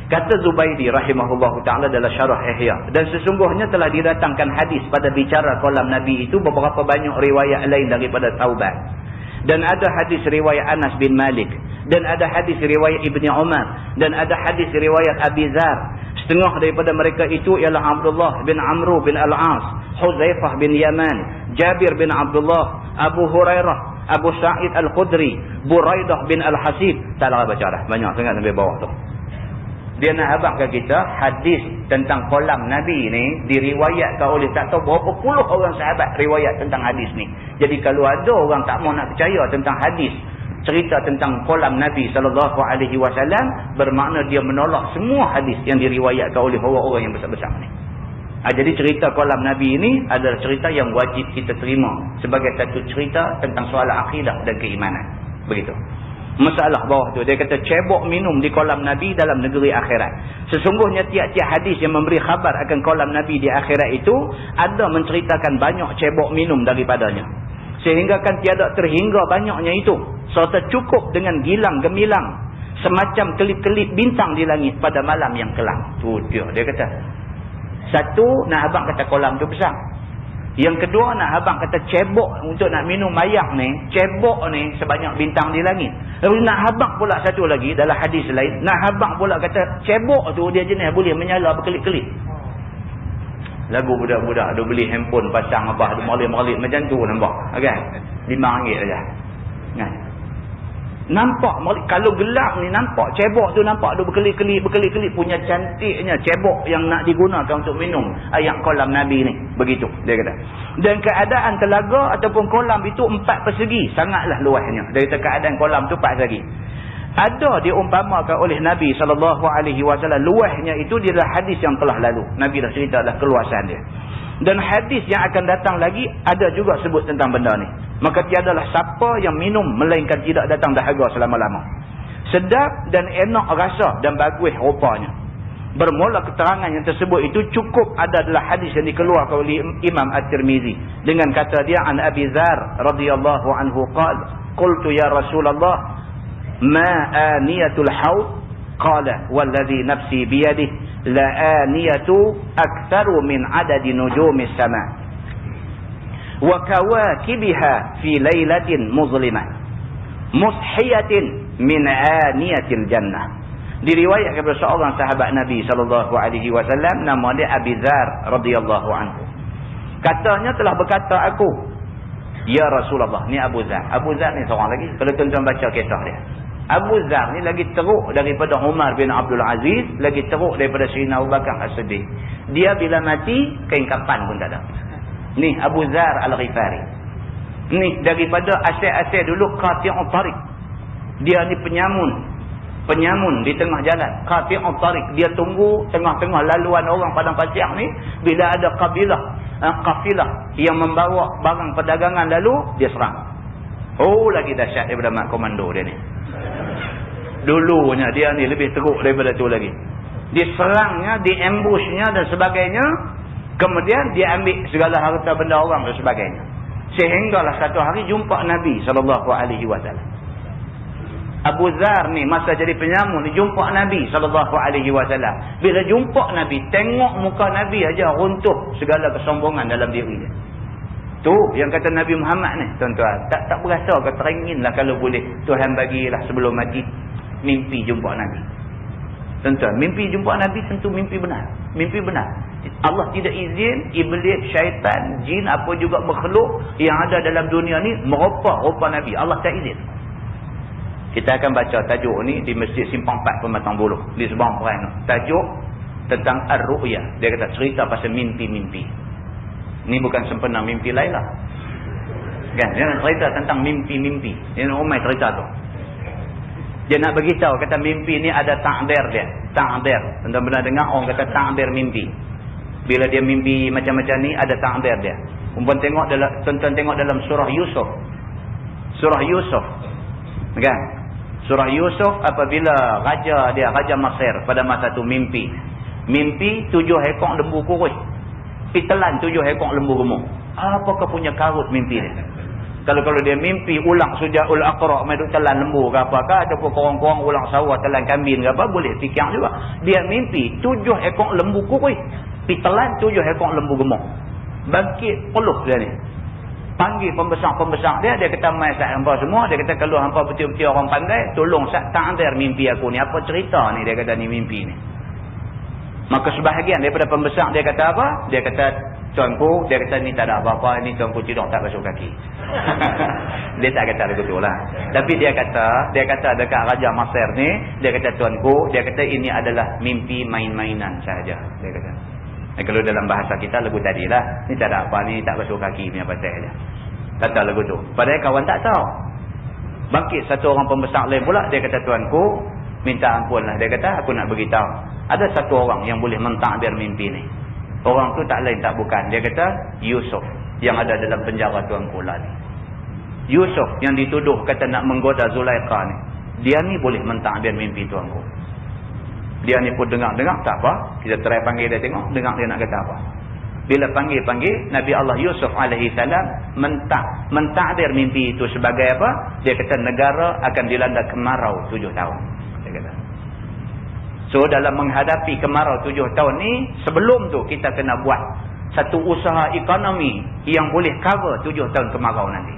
B: Kata Zubaidi rahimahullahu ta'ala dalam syarah Ihya, dan sesungguhnya telah didatangkan hadis pada bicara kolam Nabi itu beberapa banyak riwayat lain daripada Taubat. Dan ada hadis riwayat Anas bin Malik, dan ada hadis riwayat Ibni Umar, dan ada hadis riwayat Abi Zar. Setengah daripada mereka itu ialah Abdullah bin Amru bin Al-As, Huzaifah bin Yaman, Jabir bin Abdullah, Abu Hurairah, Abu Sa'id Al-Khudri, Buraidah bin Al-Hasib. Taklah baca dah, banyak sangat sampai bawah tu. Dia nak habaqkan kita hadis tentang kolam Nabi ni diriwayatkan oleh tak tahu berapa puluh orang sahabat riwayat tentang hadis ni. Jadi kalau ada orang tak mau nak percaya tentang hadis cerita tentang kolam Nabi SAW, bermakna dia menolak semua hadis yang diriwayatkan oleh orang-orang yang besar-besar ni. Jadi cerita kolam Nabi ini adalah cerita yang wajib kita terima sebagai satu cerita tentang soal akidah dan keimanan. Begitu. Masalah bawah tu, dia kata cebok minum di kolam Nabi dalam negeri akhirat. Sesungguhnya tiap-tiap hadis yang memberi khabar akan kolam Nabi di akhirat itu ada menceritakan banyak cebok minum daripadanya, sehingga kan tiada terhingga banyaknya itu, serta cukup dengan gilang gemilang semacam kelip-kelip bintang di langit pada malam yang kelam. Tu dia kata, satu nak abang kata kolam tu besar. Yang kedua, nak abang kata cebok untuk nak minum air ni, cebok ni sebanyak bintang di langit. Lalu nak abang pula satu lagi dalam hadis lain, nak abang pula kata cebok tu dia jenis boleh menyala berkelip-kelip. Lagu budak-budak dia beli handphone pasang apa, dia molek-molek macam tu nampak, kan? RM5 saja. Kan? Nampak, kalau gelap ni nampak cebok tu nampak dia berkelip-kelip punya cantiknya cebok yang nak digunakan untuk minum air kolam Nabi ni. Begitu dia kata. Dan keadaan telaga ataupun kolam itu 4 persegi, sangatlah luasnya. Dia kata keadaan kolam tu 4 persegi. Ada diumpamakan oleh Nabi SAW, luasnya itu dia adalah hadis yang telah lalu. Nabi dah cerita dah keluasan dia. Dan hadis yang akan datang lagi ada juga sebut tentang benda ni. Maka tiadalah siapa yang minum melainkan tidak datang dahaga selama-lama. Sedap dan enak rasa dan bagus rupanya. Bermula keterangan yang tersebut itu cukup adalah hadis yang dikeluarkan oleh Imam At-Tirmizi dengan kata dia an Abi Dzar radhiyallahu anhu qala qultu ya Rasulullah ma aniyatul haud qala walladhi nafsi biyadihi la aniyatu aktsaru min adadi nujumis sama wa kawakibiha fi lailatin muzlimah mushiyatin min aniyatil jannah. Diriwayatkan kepada seorang sahabat Nabi SAW, nama dia Abi Dzar radhiyallahu anhu. Katanya telah berkata aku, ya Rasulullah. Ni Abu Dzar. Abu Dzar ni seorang lagi. Kalau tuan-tuan baca kisah dia, Abu Dzar ni lagi teruk daripada Umar bin Abdul Aziz, lagi teruk daripada Sayyidina Abu Bakar As-Siddiq. Dia bila mati, kain kapan pun tak ada. Ni Abu Dzar Al-Ghifari. Ni daripada asal-asal dulu qati'ut tariq. Dia ni penyamun di tengah jalan. Qati'ut tariq. Dia tunggu tengah-tengah laluan orang padang pasir ni, bila ada kafilah yang membawa barang perdagangan lalu, dia serang. Oh, lagi dahsyat daripada mak komando dia ni. Dulunya dia ni lebih teruk daripada tu lagi. Diserangnya, diambushnya dan sebagainya. Kemudian dia ambil segala harta benda orang dan sebagainya. Sehinggalah satu hari jumpa Nabi SAW. Abu Dzar ni masa jadi penyamun ni jumpa Nabi SAW. Bila jumpa Nabi, tengok muka Nabi aja runtuh segala kesombongan dalam diri dia. Tu yang kata Nabi Muhammad ni, tuan-tuan, tak berasa ke teringinlah kalau boleh Tuhan bagilah sebelum mati mimpi jumpa Nabi. Tuan-tuan, mimpi jumpa Nabi tentu mimpi benar. Mimpi benar. Allah tidak izin iblis, syaitan, jin, apa juga makhluk yang ada dalam dunia ni merupa Nabi. Allah tak izin. Kita akan baca tajuk ni di Masjid Simpang 4 Pematang Buluh di Subang Peran. Tajuk tentang Ar-Ru'yah. Dia kata cerita pasal mimpi-mimpi. Ni bukan sempena mimpi Laila. Kan? Dia nak cerita tentang mimpi-mimpi. Dia nak umai cerita tu. Dia nak beritahu kata mimpi ni ada ta'bir dia. Ta'bir. Tentang benar dengar orang kata ta'bir mimpi. Bila dia mimpi macam-macam ni ada ta'bir dia. Tonton tengok dalam surah Yusuf. Surah Yusuf. Kan? Surah Yusuf apabila Raja Mesir pada masa tu mimpi 7 ekor lembu kurus. Pitelan 7 ekor lembu gemuk. Apakah punya karut mimpi dia? Kalau dia mimpi ulang sujaul aqra meduk telan lembu ke apakah, ataupun korang-korang ulang sawah telan kambing ke apa, boleh fikir juga. Dia mimpi 7 ekor lembu kurus, pitelan 7 ekor lembu gemuk. Bangkit peluh dia ni. Panggil pembesar-pembesar dia kata mai sat hangpa semua, dia kata kalau hangpa betul-betul orang pandai, tolong sat ta'bir mimpi aku ni, apa cerita ni, dia kata ni mimpi ni. Maka sebahagian daripada pembesar dia kata apa? Dia kata, tuanku, dia kata ni tak ada apa-apa, ni tuanku tidur tak basuh kaki. Dia tak kata begitu lah. Tapi dia kata dekat Raja Mesir ni, dia kata tuanku, dia kata ini adalah mimpi main-mainan sahaja. Dia kata. Kalau dalam bahasa kita lagu tadi lah, ni tak ada apa, ni tak basuh kaki punya pasal dia. Kata lagu tu. Padahal kawan tak tahu. Bangkit satu orang pembesar lain pula, dia kata tuanku, minta ampun lah. Dia kata aku nak beritahu. Ada satu orang yang boleh mentadbir mimpi ni. Orang tu tak lain tak bukan. Dia kata Yusuf yang ada dalam penjara tuanku lah ni. Yusuf yang dituduh kata nak menggoda Zulaikha ni. Dia ni boleh mentadbir mimpi tuanku. Dia ni pun dengar-dengar tak apa. Kita try panggil dia tengok. Dengar dia nak kata apa. Bila panggil Nabi Allah Yusuf alaihi salam mentadbir mimpi itu sebagai apa? Dia kata negara akan dilanda kemarau 7 tahun. Dia kata. So dalam menghadapi kemarau 7 tahun ni, sebelum tu kita kena buat satu usaha ekonomi yang boleh cover 7 tahun kemarau nanti.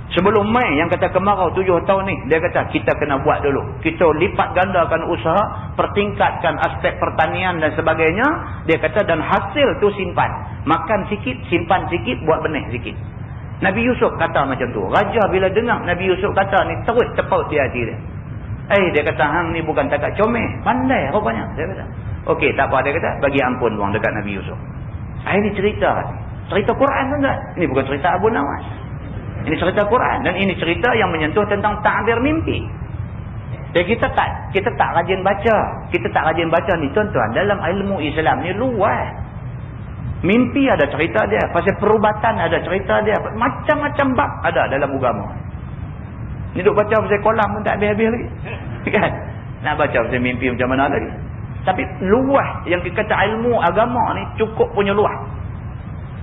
B: Sebelum mai yang kata kemarau 7 tahun ni, dia kata kita kena buat dulu. Kita lipat gandakan usaha, pertingkatkan aspek pertanian dan sebagainya. Dia kata dan hasil tu simpan. Makan sikit, simpan sikit, buat benih sikit.
A: Nabi Yusuf kata macam tu. Raja bila dengar Nabi Yusuf kata ni, terus tepaut di hati dia. Dia kata, hang ni bukan takat comel, pandai rupanya. Dia kata, okey, tak apa. Dia kata, bagi ampun buang dekat Nabi Yusuf. Ini cerita Quran tuan-tuan. Ini bukan cerita Abu Nawas. Ini cerita Quran. Dan ini cerita yang menyentuh tentang ta'bir mimpi. Dan kita tak rajin baca. Kita tak rajin baca ni tuan-tuan. Dalam ilmu Islam ni luas. Mimpi ada cerita dia. Pasal perubatan ada cerita dia. Macam-macam bab ada dalam agama. Ni duk baca pasal kolam pun tak habis-habis lagi. Kan? Nak baca pasal mimpi macam mana lagi. Tapi luas. Yang kita kata ilmu agama ni cukup punya luas.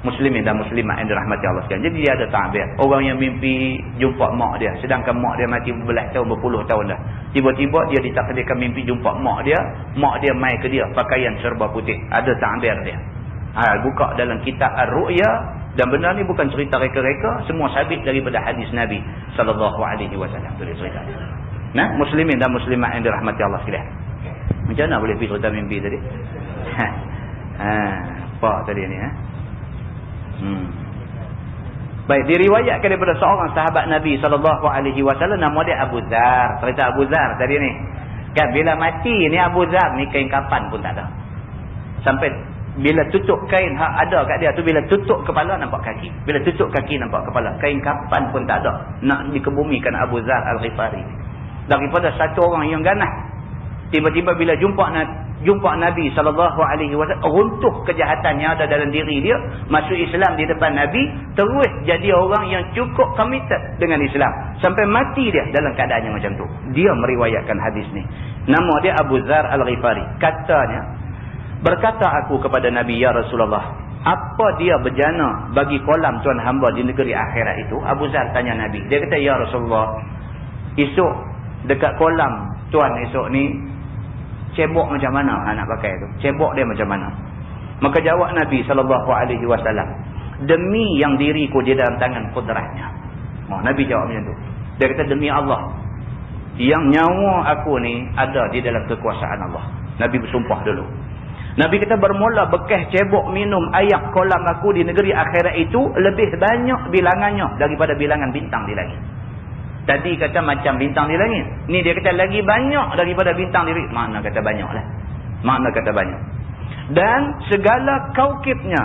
A: Muslimin dan muslimat yang dirahmati Allah sekalian. Jadi dia ada ta'bir. Orang yang mimpi jumpa mak dia. Sedangkan mak dia mati berbelas tahun, berpuluh tahun dah. Tiba-tiba dia ditakdirkan mimpi jumpa mak dia. Mak dia mai ke dia. Pakaian serba putih. Ada ta'bir dia. Buka dalam kitab Ar-Ru'ya. Dan benar ni bukan cerita reka-reka. Semua sabit daripada hadis Nabi SAW. Itu dia cerita. Nah, muslimin dan muslimat yang dirahmati Allah sekalian. Macam mana boleh pergi cerita mimpi tadi? Apa tadi ni? Baik, diriwayatkan daripada seorang sahabat Nabi SAW, nama dia Abu Dzar. Cerita Abu Dzar tadi ni. Kan bila mati ni Abu Dzar ni kain kapan pun tak ada. Sampai bila tutup kain ada kat dia tu, bila tutup kepala nampak kaki. Bila tutup kaki nampak kepala. Kain kapan pun tak ada. Nak dikebumikan Abu Dzar Al-Ghifari. Daripada satu orang yang ganas. Tiba-tiba bila jumpa Nabi SAW, runtuh kejahatan yang ada dalam diri dia, masuk Islam di depan Nabi, terus jadi orang yang cukup committed dengan Islam. Sampai mati dia dalam keadaan yang macam tu. Dia meriwayatkan hadis ni. Nama dia Abu Dzar Al-Ghifari. Katanya, berkata aku kepada Nabi, ya Rasulullah, apa dia berjana bagi kolam tuan hamba di negeri akhirat itu? Abu Dzar tanya Nabi. Dia kata, ya Rasulullah, esok dekat kolam tuan esok ni, cebok macam mana nak pakai tu? Cebok dia macam mana? Maka jawab Nabi SAW, demi yang diriku di dalam tangan kudratnya. Nabi jawab macam tu. Dia kata, demi Allah, yang nyawa aku ni ada di dalam kekuasaan Allah. Nabi bersumpah dulu. Nabi kata, bermula bekas cebok minum air kolam aku di negeri akhirat itu lebih banyak bilangannya daripada bilangan bintang di langit. Tadi kata macam bintang di langit. Ni dia kata lagi banyak daripada bintang di langit. Makna kata banyak lah. Makna kata banyak. Dan segala kaukibnya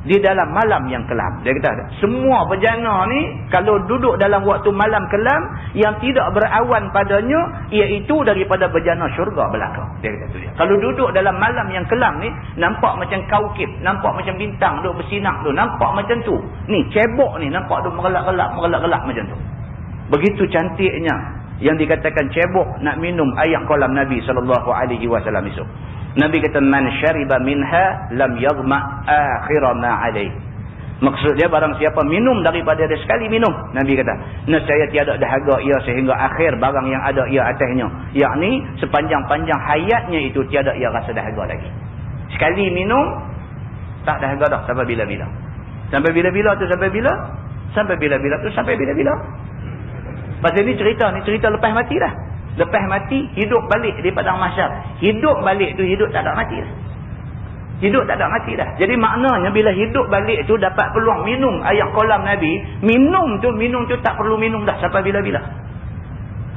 A: di dalam malam yang kelam. Dia kata semua bejana ni kalau duduk dalam waktu malam kelam yang tidak berawan padanya, iaitu daripada bejana syurga belaka. Dia kata tu dia. Kalau duduk dalam malam yang kelam ni, nampak macam kaukib, nampak macam bintang duk bersinar tu, nampak macam tu. Ni cebok ni nampak duk merelak-relak macam tu. Begitu cantiknya yang dikatakan cebok nak minum air kolam Nabi SAW esok. Nabi kata, man syariba minha lam yaghma akhira ma alaih. Maksud dia barang siapa minum daripada dia sekali minum, Nabi kata, nescaya tiada dahaga ia sehingga akhir barang yang ada ia atasnya. Yakni sepanjang-panjang hayatnya itu tiada ia rasa dahaga lagi. Sekali minum tak dahaga dah sampai bila-bila. Sampai bila-bila tu sampai bila? Sampai bila-bila tu sampai bila-bila. Pasal ni cerita lepas mati dah. Lepas mati, hidup balik di padang mahsyar. Hidup balik tu hidup tak ada mati dah. Hidup tak ada mati dah. Jadi maknanya bila hidup balik tu dapat peluang minum air kolam Nabi, minum tu tak perlu minum dah sampai bila-bila.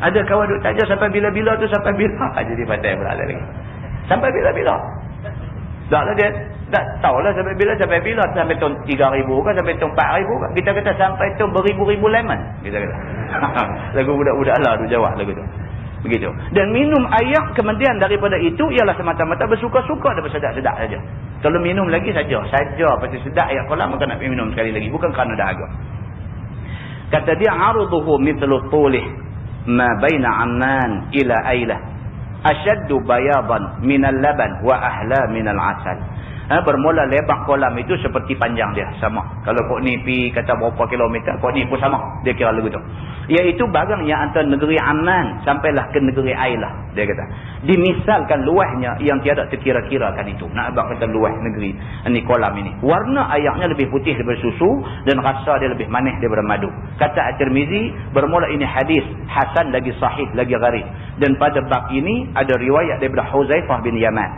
A: Ada kawan duk tanya sampai bila-bila tu sampai bila. Jadi pandai pula lagi. Sampai bila-bila. Tak lah dia. Tak tahulah sampai bila. Sampai tahun 3,000 kan, sampai tahun 4,000 kan. Kita kata sampai tahun beribu-ribu lemon. Kita kata. Lagu budak-budak lah tu jawab lagu tu. Begitu. Dan minum air kemudian daripada itu ialah semata-mata bersuka-suka dan bersedak-sedak saja. Kalau minum lagi saja pasal sedap air kolam, maka nak minum sekali lagi. Bukan kerana dahaga. Kata dia, aruduhu mithlu tulih ma baina Amman ila Ailah. Ashaddu bayadan minal laban wa ahla minal asal. Bermula lebar kolam itu seperti panjang dia. Sama. Kalau kau ni pergi kata berapa kilometer, kau ni pun sama. Dia kira lagu tu. Iaitu barang yang antara negeri Amman sampailah ke negeri Ailah. Dia kata. Dimisalkan luasnya yang tiada terkira-kirakan itu. Nak abang kata luas negeri. Ini kolam ini. Warna airnya lebih putih daripada susu. Dan rasa dia lebih manis daripada madu. Kata At-Tirmizi, bermula ini hadis hasan lagi sahih lagi gharib. Dan pada bab ini ada riwayat daripada Huzaifah bin Yaman.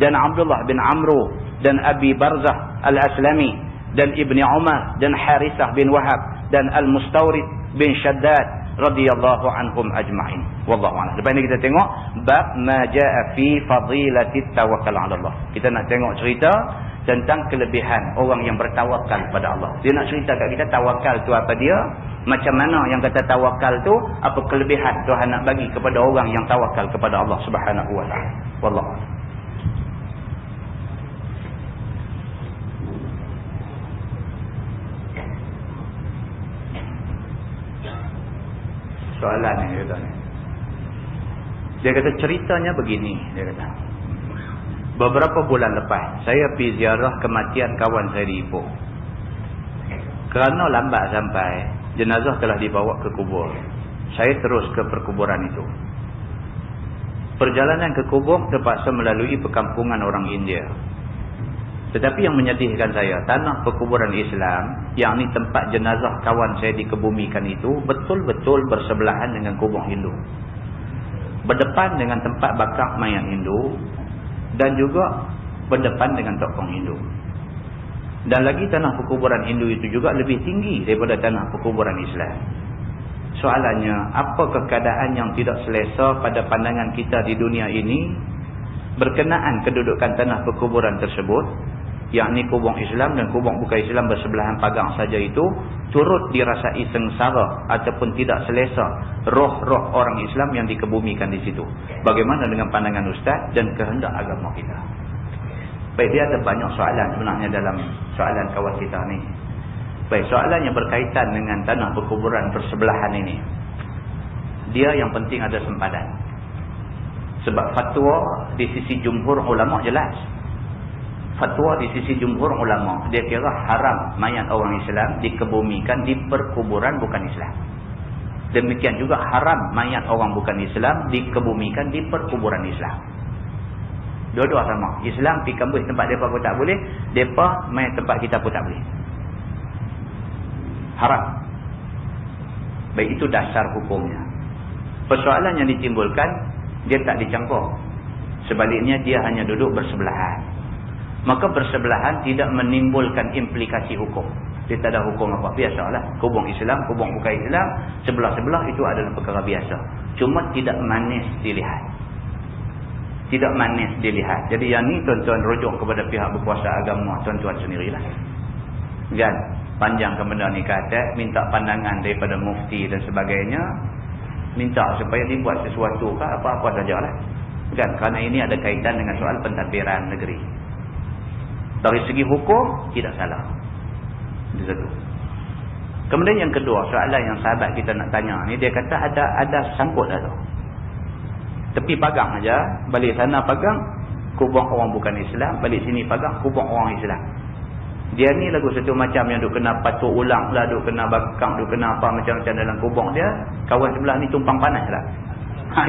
A: Dan Abdullah bin Amru. Dan Abi Barzah Al-Aslami dan Ibni Umar dan Harisah bin Wahab
B: dan Al-Mustawrid bin Shaddad radhiyallahu anhum ajma'in. Wallahu a'lam. Lepas ni kita tengok bab ma jaa fi fadilatit tawakkal 'ala Allah. Kita nak tengok cerita tentang kelebihan orang yang bertawakal kepada Allah. Dia nak cerita kat kita tawakal tu apa dia, macam mana yang kata tawakal tu, apa kelebihan Tuhan nak bagi kepada orang yang tawakal kepada Allah Subhanahu wa taala. Wallahu a'lam. Soalan ni dia kata ni. Dia kata ceritanya begini, dia kata. Beberapa bulan lepas saya pergi ziarah kematian kawan saya di Ipoh. Kerana lambat sampai, jenazah telah dibawa ke kubur. Saya terus ke perkuburan itu. Perjalanan ke kubur terpaksa melalui perkampungan orang India. Tetapi yang menyedihkan saya, tanah perkuburan Islam, yakni tempat jenazah kawan saya dikebumikan itu, betul-betul bersebelahan dengan kubur Hindu. Berdepan dengan tempat bakar mayat Hindu, dan juga berdepan dengan tokong Hindu. Dan lagi tanah perkuburan Hindu itu juga lebih tinggi daripada tanah perkuburan Islam. Soalannya, apakah keadaan yang tidak selesa pada pandangan kita di dunia ini berkenaan kedudukan tanah perkuburan tersebut, yakni kubur Islam dan kubur bukan Islam bersebelahan pagang saja itu, turut dirasai sengsara ataupun tidak selesa roh-roh orang Islam yang dikebumikan di situ. Bagaimana dengan pandangan Ustaz dan kehendak agama kita? Baik, dia ada banyak soalan sebenarnya dalam soalan kawan kita ni. Baik, soalan yang berkaitan dengan tanah perkuburan bersebelahan ini, dia yang penting ada sempadan. Sebab fatwa di sisi jumhur ulama jelas. Fatwa di sisi jumhur ulama, dia kira haram mayat orang Islam dikebumikan di perkuburan bukan Islam. Demikian juga haram mayat orang bukan Islam dikebumikan di perkuburan Islam. Dua-dua sama. Islam pergi kembus tempat mereka pun tak boleh, mereka main tempat kita pun tak boleh. Haram. Baik, itu dasar hukumnya. Persoalan yang ditimbulkan, dia tak dicampur. Sebaliknya dia hanya duduk bersebelahan. Maka bersebelahan tidak menimbulkan implikasi hukum. Dia tak ada hukum apa. Biasalah. Kubur Islam, kubur bukan Islam, sebelah-sebelah itu adalah perkara biasa. Cuma tidak manis dilihat. Tidak manis dilihat. Jadi yang ni tuan-tuan rujuk kepada pihak berkuasa agama tuan-tuan sendirilah. Kan? Panjangkan benda ni ke atas, minta pandangan daripada mufti dan sebagainya. Minta supaya dibuat sesuatu ke apa-apa sajalah. Kan? Kerana ini ada kaitan dengan soal pentadbiran negeri. Dari segi hukum, tidak salah. Itu satu. Kemudian yang kedua, soalan yang sahabat kita nak tanya ni, dia kata ada sangkut dah tu. Tepi pagang aja, balik sana pagang, kubur orang bukan Islam, balik sini pagang, kubur orang Islam. Dia ni lagu satu macam yang duk kena patuk ulang lah, duk kena bakang, duk kena apa macam-macam dalam kubur dia, kawan sebelah ni tumpang panas lah.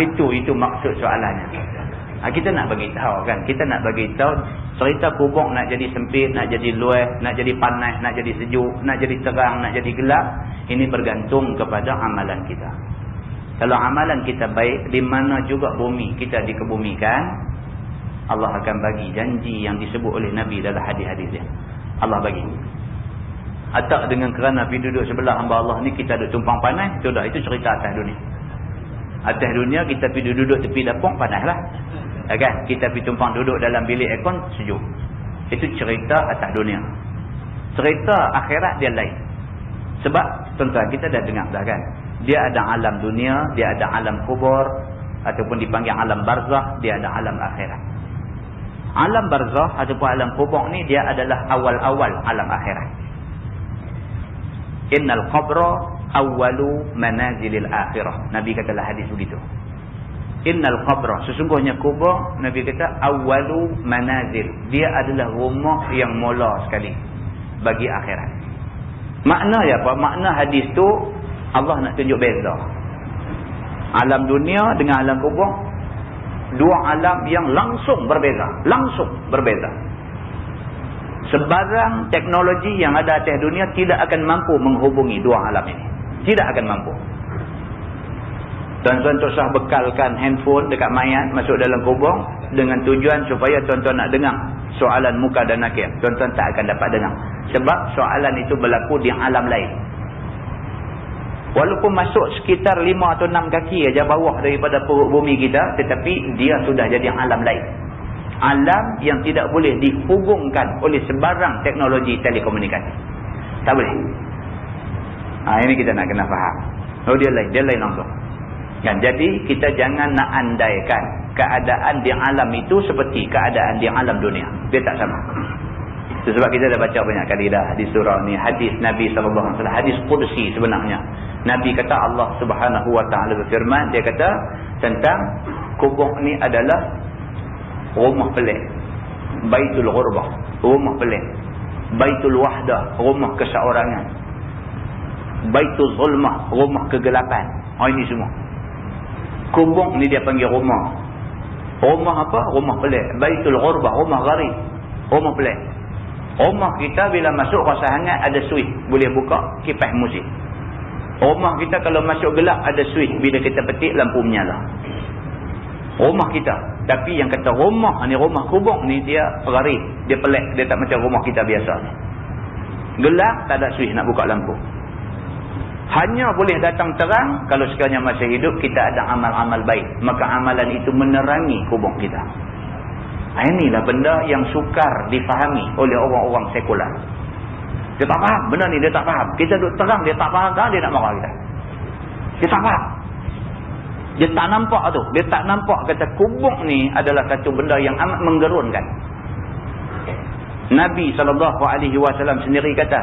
B: Itu maksud soalannya. Kita nak bagi tahu kan, kita nak bagi tahu cerita kubur nak jadi sempit, nak jadi luas, nak jadi panas, nak jadi sejuk, nak jadi terang, nak jadi gelap, ini bergantung kepada amalan kita. Kalau amalan kita baik, di mana juga bumi kita dikebumikan, Allah akan bagi janji yang disebut oleh Nabi dalam hadis-hadis dia. Allah bagi. Atau dengan kerana pergi duduk sebelah hamba Allah ni kita duduk tumpang panas, sudah itu cerita atas dunia. Atas dunia kita pergi duduk tepi dapur panas lah. Kan? Kita pergi tumpang duduk dalam bilik aircon sejuk. Itu cerita atas dunia. Cerita akhirat dia lain. Sebab tuan-tuan kita dah dengar dah kan, dia ada alam dunia, dia ada alam kubur, ataupun dipanggil alam barzakh, dia ada alam akhirat. Alam barzakh ataupun alam kubur ni dia adalah awal-awal alam akhirat. Innal qabra awwalu manazilil akhirah. Nabi katalah hadis begitu. Innal qabra, sesungguhnya kubur, Nabi kata awwalu manazil, dia adalah rumah yang mula sekali bagi akhirat. Makna ya apa? Makna hadis tu Allah nak tunjuk beza alam dunia dengan alam kubur, dua alam yang langsung berbeza. Sebarang teknologi yang ada atas dunia tidak akan mampu menghubungi dua alam ini, tidak akan mampu. Tuan-tuan tak usah bekalkan handphone dekat mayat masuk dalam kubur dengan tujuan supaya tuan-tuan nak dengar soalan muka dan nakir. Tuan-tuan tak akan dapat dengar. Sebab soalan itu berlaku di alam lain.
A: Walaupun masuk sekitar 5 atau 6 kaki aja bawah daripada perut bumi kita, tetapi dia sudah jadi alam lain. Alam yang tidak boleh dihubungkan oleh sebarang teknologi telekomunikasi. Tak boleh. Ini kita nak kena faham. Dia lain langsung. Kan? Jadi kita jangan nak andaikan keadaan di alam itu seperti keadaan di alam dunia. Dia tak sama. Itu sebab kita dah baca banyak kali dah di surah ni hadis Nabi SAW, hadis Qudsi sebenarnya. Nabi kata Allah Subhanahu Wa Taala berfirman, dia kata tentang kubur ni adalah rumah pelik, Baitul Ghurbah, rumah pelik, Baitul Wahdah, rumah keseorangan, Baitul Zulmah, rumah kegelapan. Ini semua. Kubur ni dia panggil rumah. Rumah apa? Rumah pelik. Baitul Ghurbah, rumah gharib, rumah pelik. Rumah kita bila masuk rasa hangat ada switch, boleh buka kipas muzik. Rumah kita kalau masuk gelap ada switch, bila kita petik lampu menyala. Rumah kita. Tapi yang kata rumah ni, rumah kubur ni dia gharib, dia pelik, dia tak macam rumah kita biasa ni. Gelap, tak ada switch nak buka lampu. Hanya boleh datang terang kalau sekiranya masa hidup kita ada amal-amal baik, maka amalan itu menerangi kubur kita. Inilah benda yang sukar difahami oleh orang-orang sekular. Dia tak faham benda ni, dia tak faham. Kita duduk terang, dia tak faham, dia nak marah kita. Dia tak faham. Dia tak nampak tu. Dia tak nampak kata kubur ni adalah satu benda yang amat menggerunkan. Nabi SAW sendiri kata,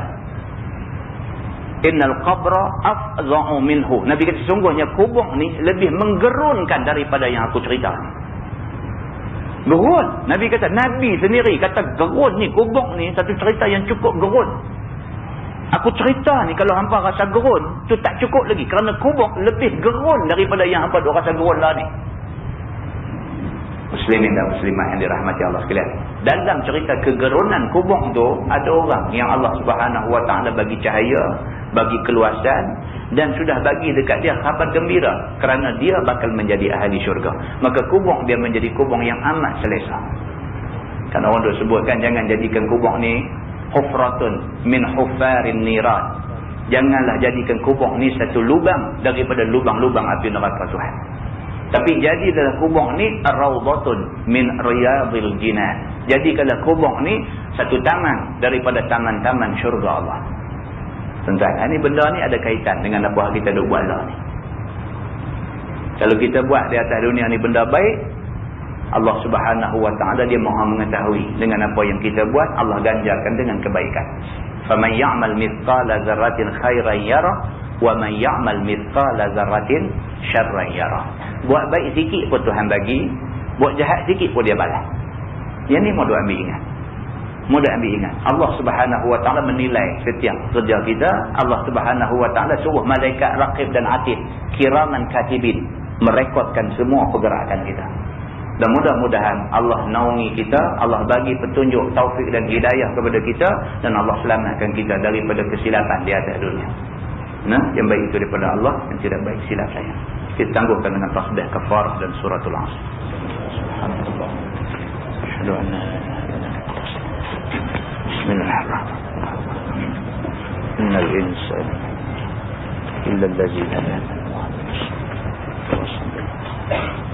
A: Innal qabra afza'u minhu. Nabi kata sungguhnya kubur ni lebih menggerunkan daripada yang aku cerita ni. Gerun. Nabi kata, Nabi sendiri kata gerun ni, kubur ni satu cerita yang cukup gerun. Aku cerita ni kalau hampa rasa gerun, tu tak cukup lagi. Kerana kubur lebih gerun daripada yang hampa duk rasa gerun lah ni. Muslimin dan muslimat yang dirahmati Allah sekalian. Dalam cerita kegerunan kubur tu, ada orang yang Allah Subhanahu Wa Taala bagi cahaya, bagi keluasan, dan sudah bagi dekat dia khabar gembira kerana dia bakal menjadi ahli syurga. Maka kubur dia menjadi kubur yang amat selesa. Kan orang duk sebutkan jangan jadikan kubur ni hufratun min hufarin niran. Janganlah jadikan kubur ni satu lubang daripada lubang-lubang api neraka Tuhan. Tapi jadilah kubur ni rawdatun min riyadil jinan. Jadikanlah kubur ni satu taman daripada taman-taman syurga Allah. Tuan-tuan, ini benda ni ada kaitan dengan apa kita duk buat lah ni. Kalau kita buat di atas dunia ni benda baik, Allah Subhanahu Wa Taala dia Maha mengetahui dengan apa yang kita buat, Allah ganjarkan dengan kebaikan. Faman ya'mal mithqala dzarratin khairan yarah wa man ya'mal mithqala dzarratin syarran yarah. Buat baik sikit pun Tuhan bagi, buat jahat sikit pun dia balas. Yang ni moga ambil ingat. Moga ambil ingat. Allah Subhanahu Wa Taala menilai setiap kerja kita. Allah Subhanahu Wa Taala suruh malaikat raqib dan atid, kiraman katibin, merekodkan semua pergerakan kita. Dan mudah-mudahan Allah naungi kita, Allah bagi petunjuk, taufik dan hidayah kepada kita, dan Allah selamatkan kita daripada kesilapan di atas dunia. Nah, yang baik itu daripada Allah, yang tidak baik silap saya. Kita tangguhkan dengan tasbih kafarah dan suratul Asr. Subhanallah. Asyhadu an la ilaha illallah. Bismillahirrahmanirrahim. Innal insana illa allazina amanu wa amilus salihati.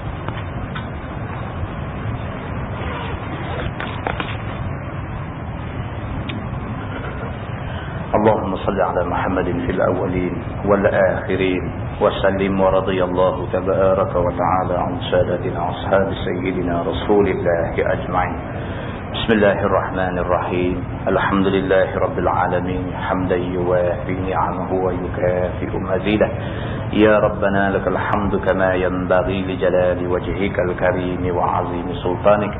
A: اللهم صل على محمد في الأولين والآخرين وسلم ورضي الله تبارك وتعالى عن سادتنا أصحاب سيدنا رسول الله أجمعين. بسم الله الرحمن الرحيم. الحمد لله رب العالمين حمدا يوافي نعمه ويكافئ مزيده. يا ربنا لك الحمد كما ينبغي لجلال وجهك الكريم وعظيم سلطانك.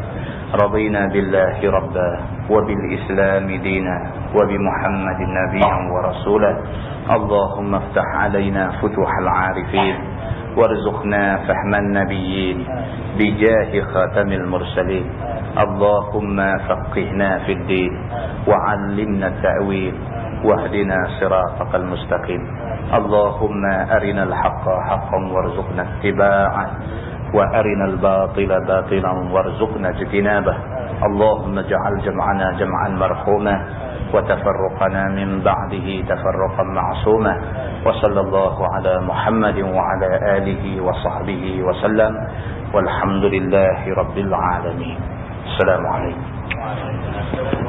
A: رضينا بالله ربا وبالإسلام دينا وبمحمد نبيا ورسولا. اللهم افتح علينا فتوح العارفين وارزقنا فهم النبيين بجاه خاتم المرسلين. اللهم فقهنا في الدين وعلمنا التأويل واهدنا صراطك المستقيم. اللهم أرنا الحق حقا وارزقنا اتباعه وأرنا الباطل باطلا وارزقنا اجتنابه. اللهم اجعل جمعنا جمعا مرحوما وتفرقنا من بعده تفرقا معصوما وصلى الله على محمد وعلى آله وصحبه وسلم والحمد لله رب العالمين. السلام عليكم.